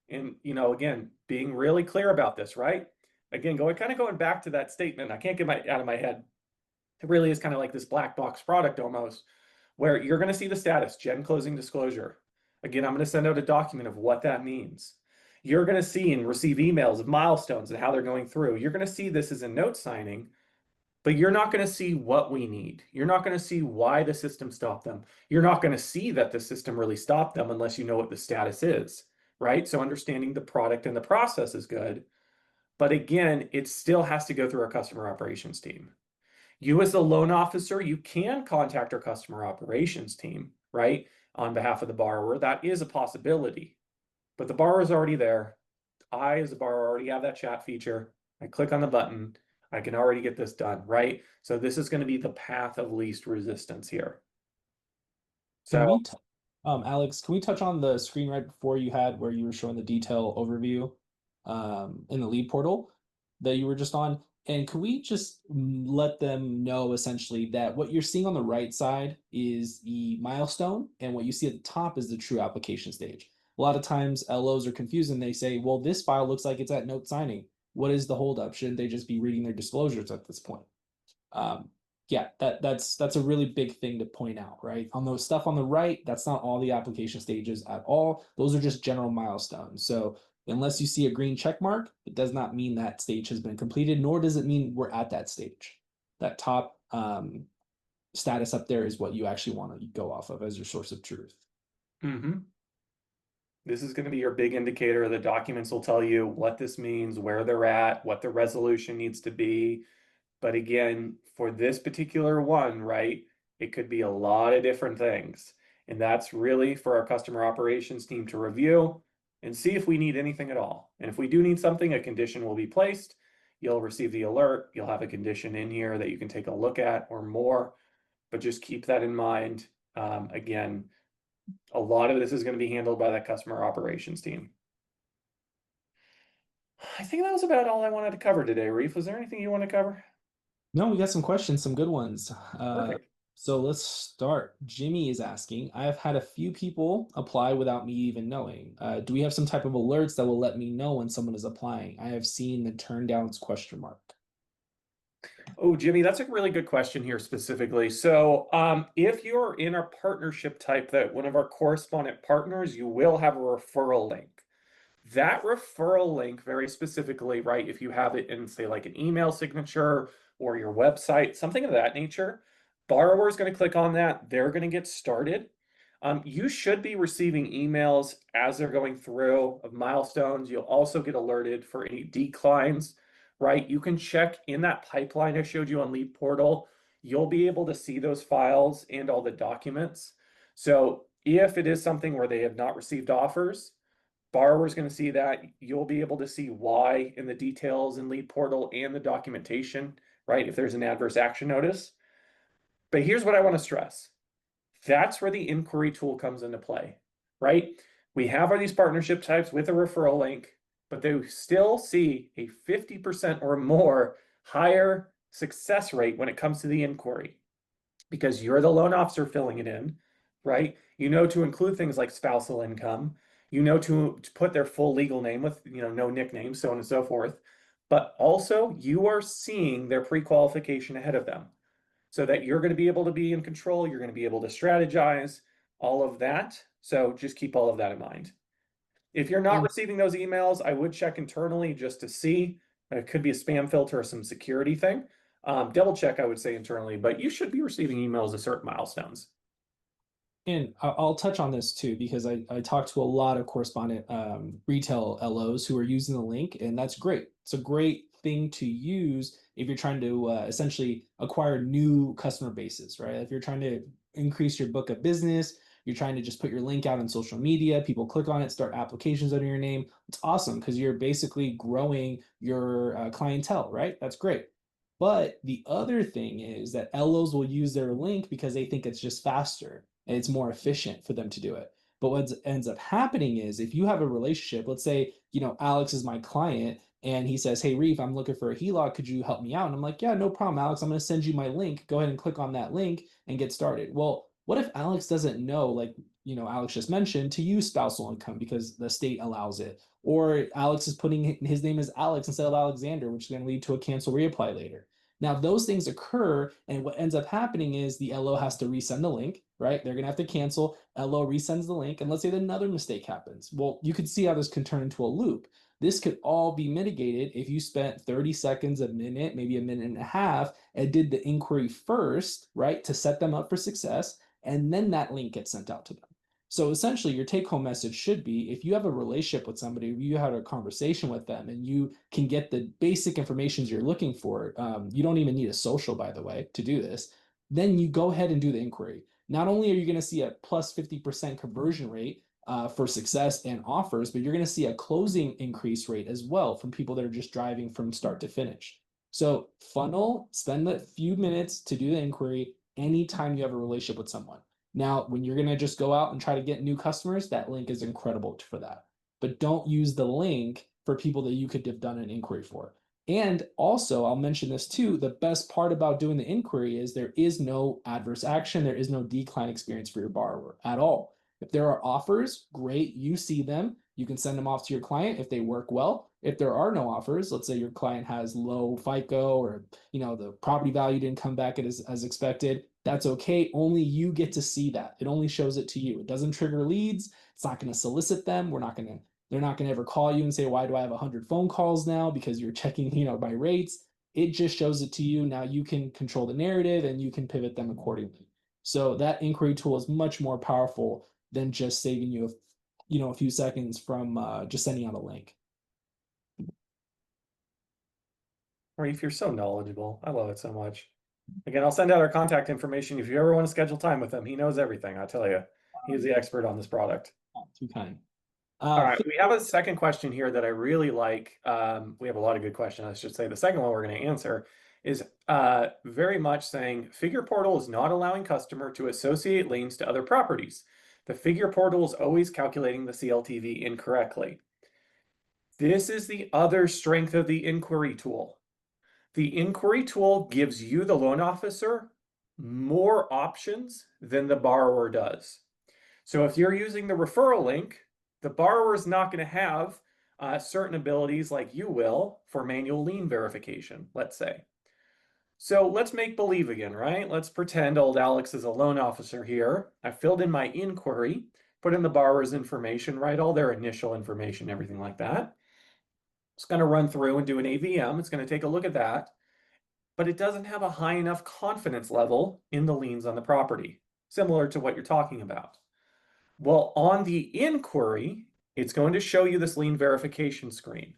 and again, being really clear about this, right? Again, going back to that statement, I can't get out of my head. It really is kind of like this black box product almost, where you're going to see the status, gen closing disclosure. Again, I'm going to send out a document of what that means. You're going to see and receive emails of milestones and how they're going through. You're going to see this as a note signing, but you're not going to see what we need. You're not going to see why the system stopped them. You're not going to see that the system really stopped them unless you know what the status is, right? So understanding the product and the process is good. But again, it still has to go through our customer operations team. You as a loan officer, you can contact our customer operations team, right? On behalf of the borrower. That is a possibility. But the borrower is already there. I, as a borrower, already have that chat feature. I click on the button. I can already get this done, right? So this is going to be the path of least resistance here. Can So, we, Alex, can we touch on the screen right before you had where you were showing the detail overview in the lead portal that you were just on? And can we just let them know essentially that what you're seeing on the right side is the milestone, and what you see at the top is the true application stage. A lot of times LOs are confused and they say, well, this file looks like it's at note signing. What is the holdup? Shouldn't they just be reading their disclosures at this point? Um, yeah, that's a really big thing to point out, right? On the stuff on the right, that's not all the application stages at all. Those are just general milestones. So unless you see a green check mark, it does not mean that stage has been completed, nor does it mean we're at that stage. That top status up there is what you actually want to go off of as your source of truth. this is going to be your big indicator. The documents will tell you what this means, where they're at, what the resolution needs to be. But again, for this particular one, right, it could be a lot of different things. And that's really for our customer operations team to review and see if we need anything at all. And if we do need something, a condition will be placed. You'll receive the alert. You'll have a condition in here that you can take a look at or more. But just keep that in mind. Again, a lot of this is going to be handled by that customer operations team. I think that was about all I wanted to cover today, Reef. Was there anything you want to cover? No, we got some questions, some good ones. Perfect. So let's start. Jimmy is asking, I have had a few people apply without me even knowing. Do we have some type of alerts that will let me know when someone is applying? I have seen the turn downs question mark. Oh, Jimmy, that's a really good question here specifically. So, if you're in a partnership type that one of our correspondent partners, you will have a referral link. That referral link, very specifically, right? If you have it in, say, like an email signature or your website, something of that nature, borrower is going to click on that. They're going to get started. You should be receiving emails as they're going through of milestones. You'll also get alerted for any declines, right? You can check in that pipeline I showed you on Lead Portal. You'll be able to see those files and all the documents. So if it is something where they have not received offers, borrower's going to see that. You'll be able to see why in the details in Lead Portal and the documentation, right? If there's an adverse action notice. But here's what I want to stress. That's where the inquiry tool comes into play, right? We have all these partnership types with a referral link, but they still see a 50% or more higher success rate when it comes to the inquiry because you're the loan officer filling it in, right? You know to include things like spousal income. You know to put their full legal name with, no nicknames, so on and so forth. But also you are seeing their pre-qualification ahead of them so that you're going to be able to be in control. You're going to be able to strategize all of that. So just keep all of that in mind. If you're not And receiving those emails, I would check internally just to see. It could be a spam filter or some security thing. Double check, I would say, internally, but you should be receiving emails at certain milestones. And I'll touch on this too, because I talked to a lot of correspondent retail LOs who are using the link, and that's great. It's a great thing to use if you're trying to essentially acquire new customer bases, right? If you're trying to increase your book of business, you're trying to just put your link out on social media, people click on it, start applications under your name. It's awesome because you're basically growing your clientele, right? That's great. But the other thing is that LOs will use their link because they think it's just faster and it's more efficient for them to do it. But what ends up happening is if you have a relationship, let's say, Alex is my client and he says, "Hey, Reef, I'm looking for a HELOC. Could you help me out?" And I'm like, "Yeah, no problem, Alex. I'm going to send you my link. Go ahead and click on that link and get started." Well, what if Alex doesn't know, like, Alex just mentioned, to use spousal income because the state allows it? Or Alex is putting his name as Alex instead of Alexander, which is going to lead to a cancel reapply later. Now, those things occur, and what ends up happening is the LO has to resend the link, right? They're going to have to cancel. LO resends the link, and let's say that another mistake happens. Well, you can see how this can turn into a loop. This could all be mitigated if you spent 30 seconds, a minute, maybe a minute and a half, and did the inquiry first, right, to set them up for success, and then that link gets sent out to them. So essentially, your take home message should be if you have a relationship with somebody, you had a conversation with them, and you can get the basic information you're looking for. You don't even need a social, by the way, to do this. Then you go ahead and do the inquiry. Not only are you going to see a plus 50% conversion rate for success and offers, but you're going to see a closing increase rate as well from people that are just driving from start to finish. So funnel, spend a few minutes to do the inquiry anytime you have a relationship with someone. Now, when you're going to just go out and try to get new customers, that link is incredible for that. But don't use the link for people that you could have done an inquiry for. And also, I'll mention this too, the best part about doing the inquiry is there is no adverse action, there is no decline experience for your borrower at all. If there are offers, great, you see them, you can send them off to your client if they work well. If there are no offers, let's say your client has low FICO or the property value didn't come back as expected, that's okay. Only you get to see that. It only shows it to you. It doesn't trigger leads. It's not going to solicit them. They're not going to ever call you and say, "Why do I have 100 phone calls now?" Because you're checking, by rates. It just shows it to you. Now you can control the narrative and you can pivot them accordingly. So that inquiry tool is much more powerful than just saving you, a few seconds from just sending out a link. Reef, you're so knowledgeable. I love it so much. Again, I'll send out our contact information if you ever want to schedule time with him. He knows everything, I tell you. He's the expert on this product. Too kind. All right, we have a second question here that I really like. We have a lot of good questions, I should say. The second one we're going to answer is very much saying Figure Portal is not allowing customer to associate liens to other properties. The Figure Portal is always calculating the CLTV incorrectly. This is the other strength of the inquiry tool. The inquiry tool gives you, the loan officer, more options than the borrower does. So if you're using the referral link, the borrower is not going to have certain abilities like you will for manual lien verification, let's say. So let's make believe again, right? Let's pretend old Alex is a loan officer here. I filled in my inquiry, put in the borrower's information, right? All their initial information, everything like that. It's going to run through and do an AVM. It's going to take a look at that, but it doesn't have a high enough confidence level in the liens on the property, similar to what you're talking about. Well, on the inquiry, it's going to show you this lien verification screen.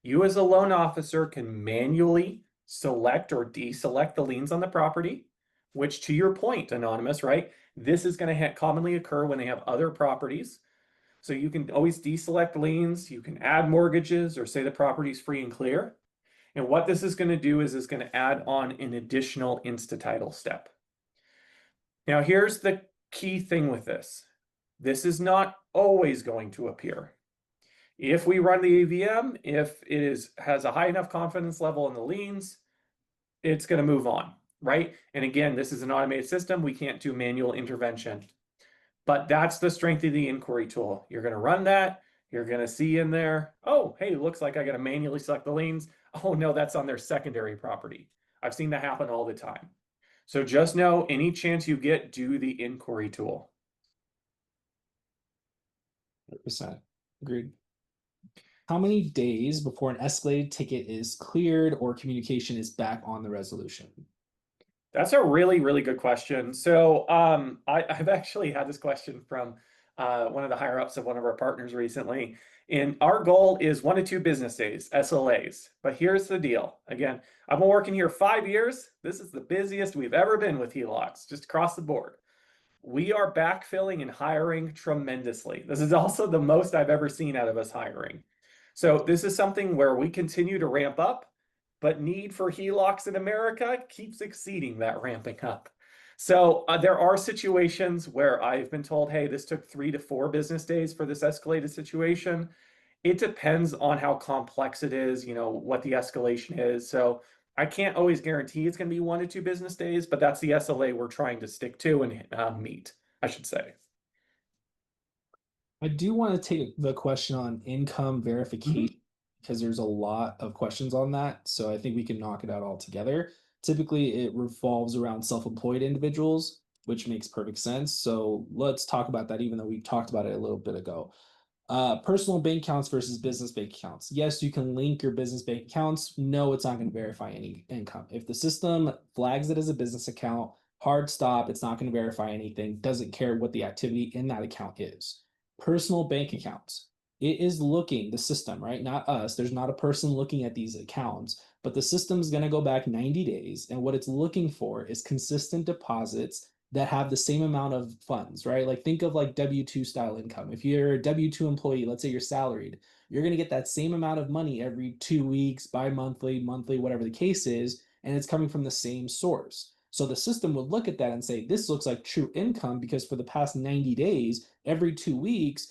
You as a loan officer can manually select or deselect the liens on the property, which, to your point, Anonymous, right? This is going to commonly occur when they have other properties. So you can always deselect liens, you can add mortgages or say the property's free and clear. And what this is going to do is it's going to add on an additional insta-title step. Now, here's the key thing with this. This is not always going to appear. If we run the AVM, if it has a high enough confidence level in the liens, it's going to move on, right? And again, this is an automated system. We can't do manual intervention. But that's the strength of the inquiry tool. You're going to run that. You're going to see in there, oh, hey, looks like I got to manually select the liens. Oh, no, that's on their secondary property. I've seen that happen all the time. So just know, any chance you get, do the inquiry tool. 100%. Agreed. how many days before an escalated ticket is cleared or communication is back on the resolution? That's a really, really good question. So I've actually had this question from one of the higher ups of one of our partners recently. And our goal is 1 to 2 business days, SLAs. But here's the deal. Again, I've been working here 5 years. This is the busiest we've ever been with HELOCs, just across the board. We are backfilling and hiring tremendously. This is also the most I've ever seen out of us hiring. So this is something where we continue to ramp up, but need for HELOCs in America keeps exceeding that ramping up. So there are situations where I've been told, hey, this took 3 to 4 business days for this escalated situation. It depends on how complex it is, what the escalation is. So I can't always guarantee it's going to be 1 to 2 business days, but that's the SLA we're trying to stick to and meet, I should say. I do want to take the question on income verification because there's a lot of questions on that. So I think we can knock it out all together. Typically, it revolves around self-employed individuals, which makes perfect sense. So let's talk about that, even though we talked about it a little bit ago. Personal bank accounts versus business bank accounts. Yes, you can link your business bank accounts. No, it's not going to verify any income. If the system flags it as a business account, hard stop, it's not going to verify anything, doesn't care what the activity in that account is. Personal bank accounts. It is looking, the system, right? Not us. There's not a person looking at these accounts, but the system's going to go back 90 days. And what it's looking for is consistent deposits that have the same amount of funds, right? Like think of like W-2 style income. If you're a W-2 employee, let's say you're salaried, you're going to get that same amount of money every 2 weeks, bi-monthly, monthly, whatever the case is, and it's coming from the same source. So the system would look at that and say, this looks like true income because for the past 90 days, every 2 weeks,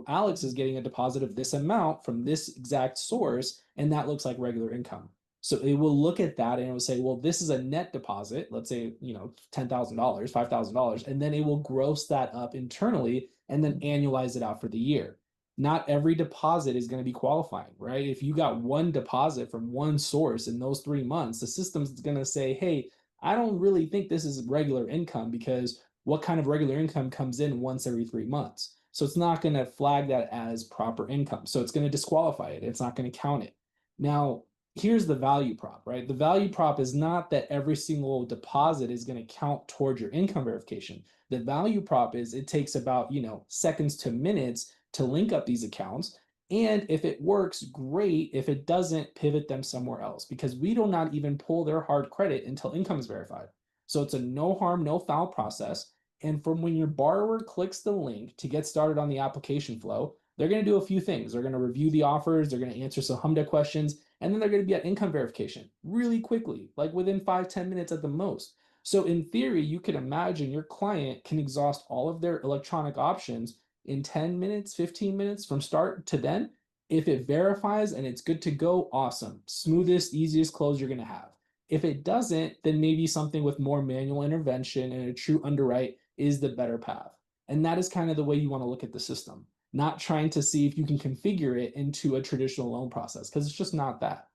Alex is getting a deposit of this amount from this exact source, and that looks like regular income. So it will look at that and it will say, well, this is a net deposit, let's say, $10,000, $5,000, and then it will gross that up internally and then annualize it out for the year. Not every deposit is going to be qualifying, right? If you got one deposit from one source in those 3 months, the system's going to say, hey, I don't really think this is regular income because what kind of regular income comes in once every 3 months? So it's not going to flag that as proper income. So it's going to disqualify it. It's not going to count it. Now, here's the value prop, right? The value prop is not that every single deposit is going to count towards your income verification. The value prop is it takes about, seconds to minutes to link up these accounts. And if it works, great. If it doesn't, pivot them somewhere else because we do not even pull their hard credit until income is verified. So it's a no harm, no foul process. And from when your borrower clicks the link to get started on the application flow, they're going to do a few things. They're going to review the offers, they're going to answer some HMDA questions, and then they're going to be at income verification really quickly, like within 5-10 minutes at the most. So in theory, you can imagine your client can exhaust all of their electronic options in 10 minutes, 15 minutes from start to then. If it verifies and it's good to go, awesome. Smoothest, easiest close you're going to have. If it doesn't, then maybe something with more manual intervention and a true underwrite is the better path. And that is kind of the way you want to look at the system, not trying to see if you can configure it into a traditional loan process because it's just not that.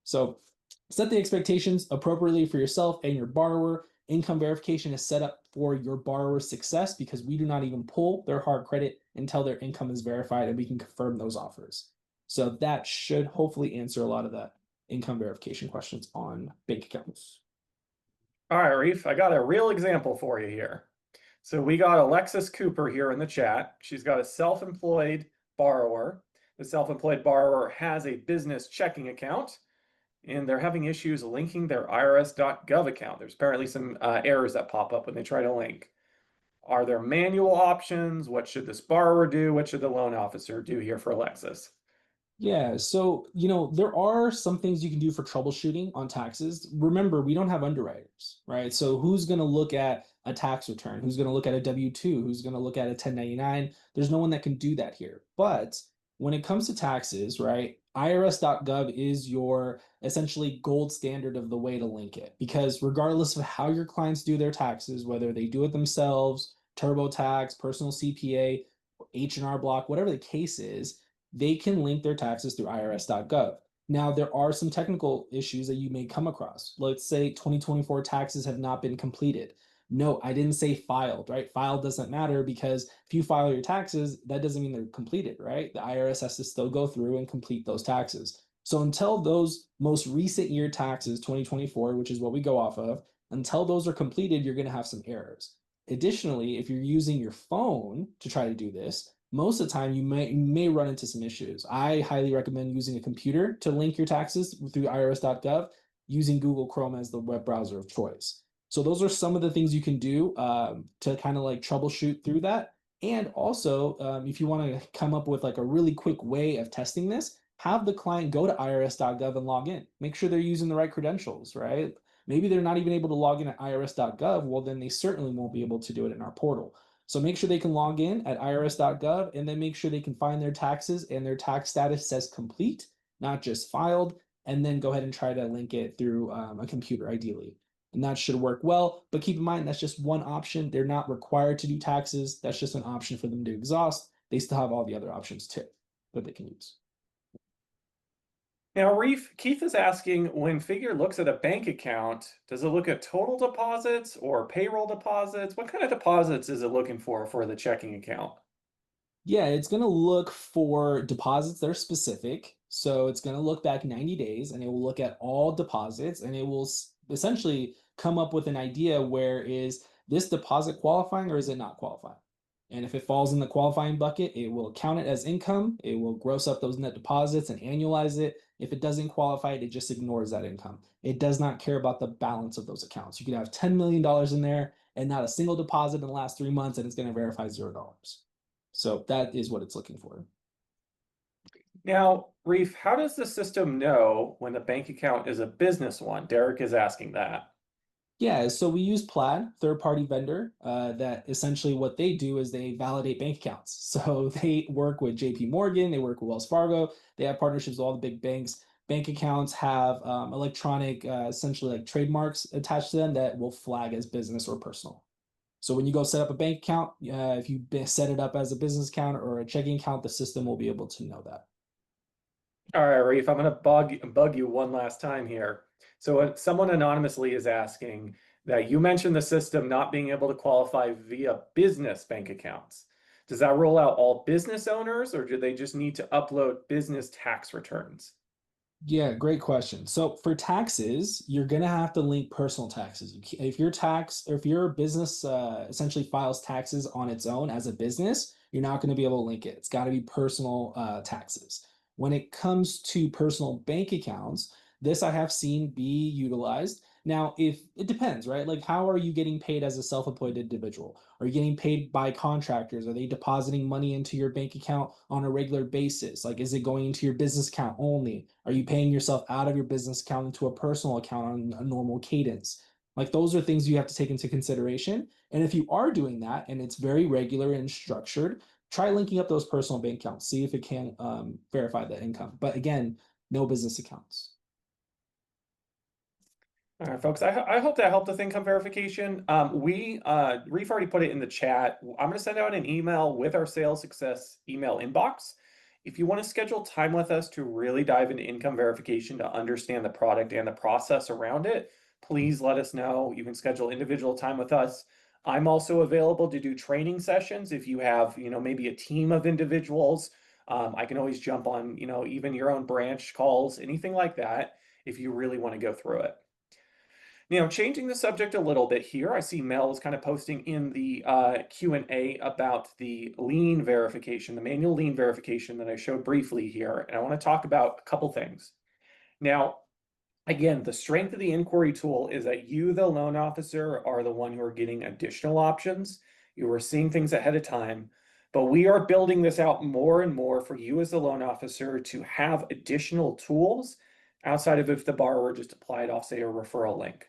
So set the expectations appropriately for yourself and your borrower. Income verification is set up for your borrower's success because we do not even pull their hard credit until their income is verified and we can confirm those offers. So that should hopefully answer a lot of the income verification questions on bank accounts. All right, Reef, I got a real example for you here. So we got Alexis Cooper here in the chat. She's got a self-employed borrower. The self-employed borrower has a business checking account, and they're having issues linking their irs.gov account. There's apparently some errors that pop up when they try to link. Are there manual options? What should this borrower do? What should the loan officer do here for Alexis? Yeah, so there are some things you can do for troubleshooting on taxes. Remember, we don't have underwriters, right? So who's going to look at a tax return? Who's going to look at a W-2? Who's going to look at a 1099? There's no one that can do that here. But when it comes to taxes, right, irs.gov is your essentially gold standard of the way to link it. Because regardless of how your clients do their taxes, whether they do it themselves, TurboTax, personal CPA, H&R Block, whatever the case is, they can link their taxes through irs.gov. Now, there are some technical issues that you may come across. Let's say 2024 taxes have not been completed. No, I didn't say filed, right? Filed doesn't matter because if you file your taxes, that doesn't mean they're completed, right? The IRS has to still go through and complete those taxes. So until those most recent year taxes, 2024, which is what we go off of, until those are completed, you're going to have some errors. Additionally, if you're using your phone to try to do this, most of the time you may run into some issues. I highly recommend using a computer to link your taxes through irs.gov, using Google Chrome as the web browser of choice. So those are some of the things you can do to kind of like troubleshoot through that. And also, if you want to come up with like a really quick way of testing this, have the client go to irs.gov and log in. Make sure they're using the right credentials, right? Maybe they're not even able to log in at irs.gov. Well, then they certainly won't be able to do it in our portal. So make sure they can log in at irs.gov, and then make sure they can find their taxes and their tax status says complete, not just filed, and then go ahead and try to link it through a computer ideally. And that should work well. But keep in mind, that's just one option. They're not required to do taxes. That's just an option for them to exhaust. They still have all the other options too that they can use. Now, Reef, Keith is asking, when Figure looks at a bank account, does it look at total deposits or payroll deposits? What kind of deposits is it looking for the checking account? Yeah, it's going to look for deposits that are specific. So it's going to look back 90 days and it will look at all deposits, and it will essentially come up with an idea where is this deposit qualifying or is it not qualifying? And if it falls in the qualifying bucket, it will count it as income. It will gross up those net deposits and annualize it. If it doesn't qualify, it just ignores that income. It does not care about the balance of those accounts. You could have $10 million in there and not a single deposit in the last 3 months, and it's going to verify $0. So that is what it's looking for. Now, Reef, how does the system know when the bank account is a business one? Derek is asking that. Yeah, so we use Plaid, third-party vendor, that essentially what they do is they validate bank accounts. So they work with JP Morgan, they work with Wells Fargo, they have partnerships with all the big banks. Bank accounts have electronic, essentially like trademarks attached to them that will flag as business or personal. So when you go set up a bank account, if you set it up as a business account or a checking account, the system will be able to know that. All right, Reef, I'm going to bug you one last time here. So someone anonymously is asking that you mentioned the system not being able to qualify via business bank accounts. Does that rule out all business owners, or do they just need to upload business tax returns? Yeah, great question. So for taxes, you're gonna have to link personal taxes. If your tax, or if your business essentially files taxes on its own as a business, you're not going to be able to link it. It's got to be personal taxes. When it comes to personal bank accounts, this I have seen be utilized. Now, if it depends, right? Like, how are you getting paid as a self-employed individual? Are you getting paid by contractors? Are they depositing money into your bank account on a regular basis? Like, is it going into your business account only? Are you paying yourself out of your business account into a personal account on a normal cadence? Like, those are things you have to take into consideration. And if you are doing that and it's very regular and structured, try linking up those personal bank accounts, see if it can verify the income. But again, no business accounts. All right, folks, I hope that helped with income verification. Reef already put it in the chat. I'm going to send out an email with our sales success email inbox. If you want to schedule time with us to really dive into income verification to understand the product and the process around it, please let us know. You can schedule individual time with us. I'm also available to do training sessions if you have, maybe a team of individuals. I can always jump on, even your own branch calls, anything like that, if you really want to go through it. Changing the subject a little bit here, I see Mel is kind of posting in the Q&A about the lien verification, the manual lien verification that I showed briefly here, and I want to talk about a couple things. Now, again, the strength of the inquiry tool is that you, the loan officer, are the one who are getting additional options. You are seeing things ahead of time, but we are building this out more and more for you as the loan officer to have additional tools outside of if the borrower just applied off, say, a referral link.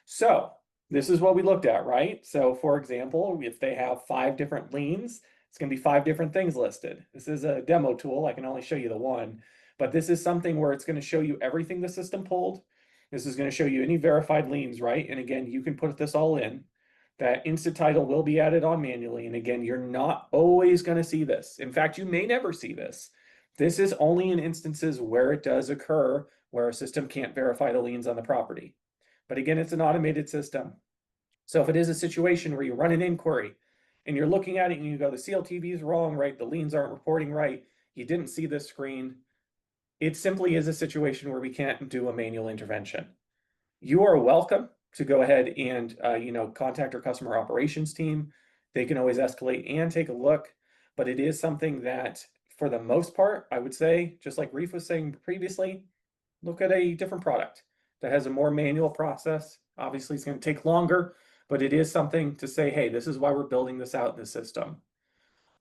So this is what we looked at, right? So for example, if they have 5 different liens, it's going to be 5 different things listed. This is a demo tool. I can only show you the one, but this is something where it's going to show you everything the system pulled. This is going to show you any verified liens, right? And again, you can put this all in. That instant title will be added on manually. And again, you're not always going to see this. In fact, you may never see this. This is only in instances where it does occur, where a system can't verify the liens on the property. But again, it's an automated system. So if it is a situation where you run an inquiry and you're looking at it and you go, the CLTV is wrong, right? The liens aren't reporting right. You didn't see this screen. It simply is a situation where we can't do a manual intervention. You are welcome to go ahead and contact our customer operations team. They can always escalate and take a look, but it is something that, for the most part, I would say, just like Reef was saying previously, look at a different product that has a more manual process. Obviously, it's going to take longer, but it is something to say, hey, this is why we're building this out in the system.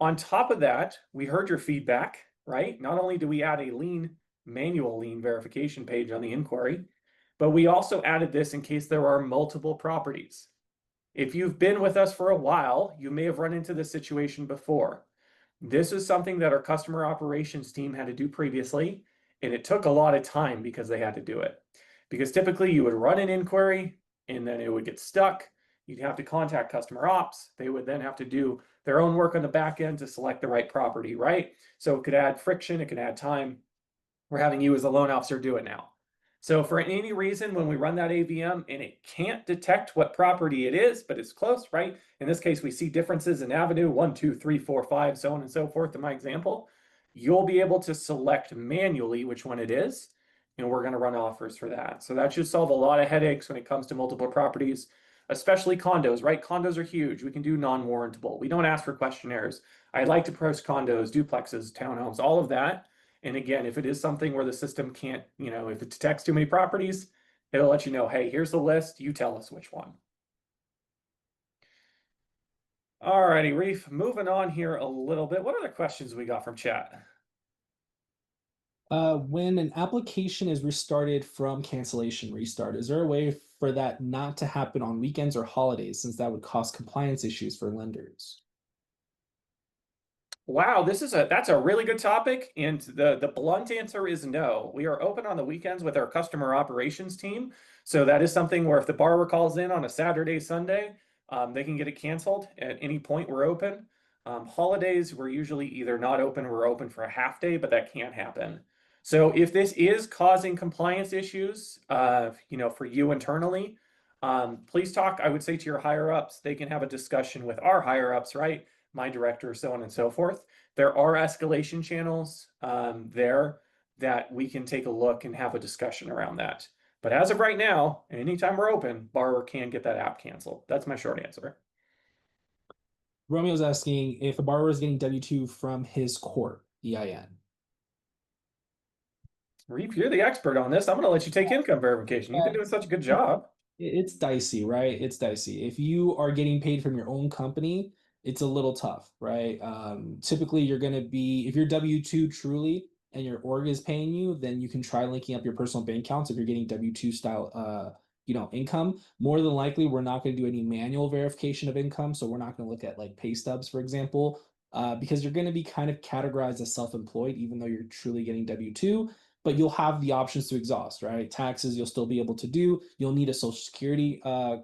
On top of that, we heard your feedback, right? Not only do we add a manual lien verification page on the inquiry, but we also added this in case there are multiple properties. If you've been with us for a while, you may have run into this situation before. This is something that our customer operations team had to do previously, and it took a lot of time because they had to do it. Because typically you would run an inquiry and then it would get stuck. You'd have to contact customer ops. They would then have to do their own work on the back end to select the right property, right? So it could add friction, it could add time. We're having you as a loan officer do it now. So for any reason, when we run that AVM and it can't detect what property it is, but it's close, right? In this case, we see differences in avenue 1, 2, 3, 4, 5, so on and so forth in my example. You'll be able to select manually which one it is, and we're going to run offers for that. So that should solve a lot of headaches when it comes to multiple properties, especially condos, right? Condos are huge. We can do non-warrantable. We don't ask for questionnaires. I like to post condos, duplexes, townhomes, all of that. And again, if it is something where the system can't, if it detects too many properties, it'll let you know, hey, here's the list, you tell us which one. All righty, Reef, moving on here a little bit. What other questions we got from chat? When an application is restarted from cancellation restart, is there a way for that not to happen on weekends or holidays, since that would cause compliance issues for lenders? Wow, that's a really good topic, and the blunt answer is no. We are open on the weekends with our customer operations team, so that is something where if the borrower calls in on a Saturday, Sunday, they can get it canceled at any point. We're open. Holidays, we're usually either not open or we're open for a half day, but that can't happen. So if this is causing compliance issues, for you internally, please talk, I would say, to your higher ups. They can have a discussion with our higher ups, right? My director, so on and so forth. There are escalation channels there that we can take a look and have a discussion around that. But as of right now, anytime we're open, borrower can get that app canceled. That's my short answer. Romeo's asking if a borrower is getting W-2 from his court EIN. Reef, you're the expert on this. I'm going to let you take income verification. You've been doing such a good job. It's dicey, right? It's dicey. If you are getting paid from your own company, it's a little tough, right? Typically, you're going to be, if you're W-2 truly and your org is paying you, then you can try linking up your personal bank accounts if you're getting W-2 style, income. More than likely, we're not going to do any manual verification of income. So we're not going to look at like pay stubs, for example, because you're going to be kind of categorized as self-employed, even though you're truly getting W-2. But you'll have the options to exhaust, right? Taxes you'll still be able to do. You'll need a social security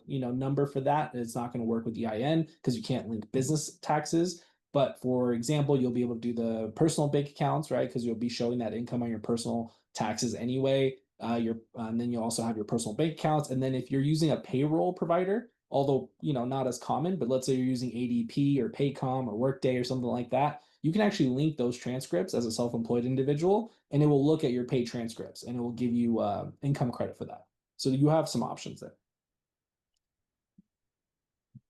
number for that. It's not going to work with EIN because you can't link business taxes. But for example, you'll be able to do the personal bank accounts, right? Because you'll be showing that income on your personal taxes anyway. And then you also have your personal bank accounts. And then if you're using a payroll provider, although not as common, but let's say you're using ADP or Paycom or Workday or something like that, you can actually link those transcripts as a self-employed individual, and it will look at your pay transcripts and it will give you income credit for that. So you have some options there.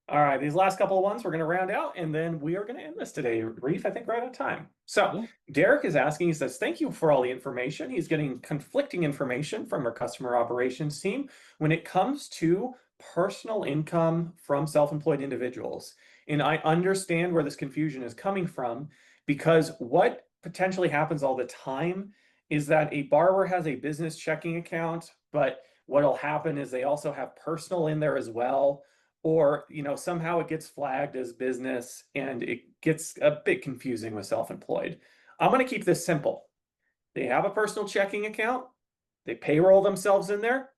All right, these last couple of ones we're going to round out, and then we are going to end this today. Reef, I think we're out of time. So Yeah. Derek is asking, he says, thank you for all the information. He's getting conflicting information from our customer operations team when it comes to personal income from self-employed individuals. And I understand where this confusion is coming from, because what potentially happens all the time is that a borrower has a business checking account, but what'll happen is they also have personal in there as well, or somehow it gets flagged as business and it gets a bit confusing with self-employed. I'm going to keep this simple. They have a personal checking account, they payroll themselves in there,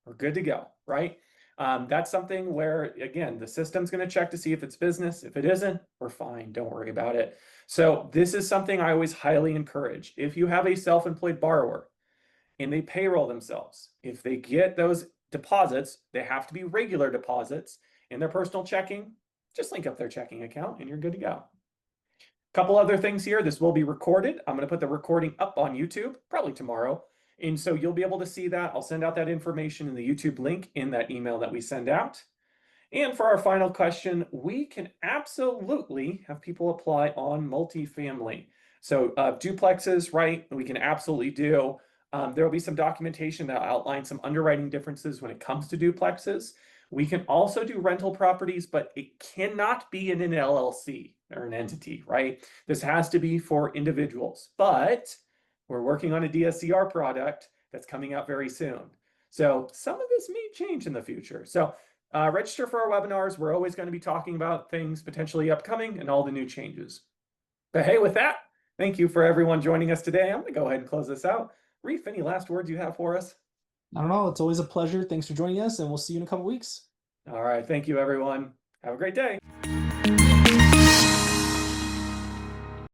we're good to go, right? That's something where, again, the system's going to check to see if it's business. If it isn't, we're fine, don't worry about it. So this is something I always highly encourage. If you have a self-employed borrower and they payroll themselves, if they get those deposits, they have to be regular deposits, in their personal checking, just link up their checking account and you're good to go. Couple other things here. This will be recorded. I'm going to put the recording up on YouTube probably tomorrow. And so you'll be able to see that. I'll send out that information in the YouTube link in that email that we send out. And for our final question, we can absolutely have people apply on multifamily. So duplexes, right? We can absolutely do. There will be some documentation that outlines some underwriting differences when it comes to duplexes. We can also do rental properties, but it cannot be in an LLC or an entity, right? This has to be for individuals, but we're working on a DSCR product that's coming out very soon. So some of this may change in the future. So register for our webinars. We're always going to be talking about things potentially upcoming and all the new changes. But hey, with that, thank you for everyone joining us today. I'm going to go ahead and close this out. Reef, any last words you have for us? I don't know. It's always a pleasure. Thanks for joining us, and we'll see you in a couple weeks. All right. Thank you, everyone. Have a great day.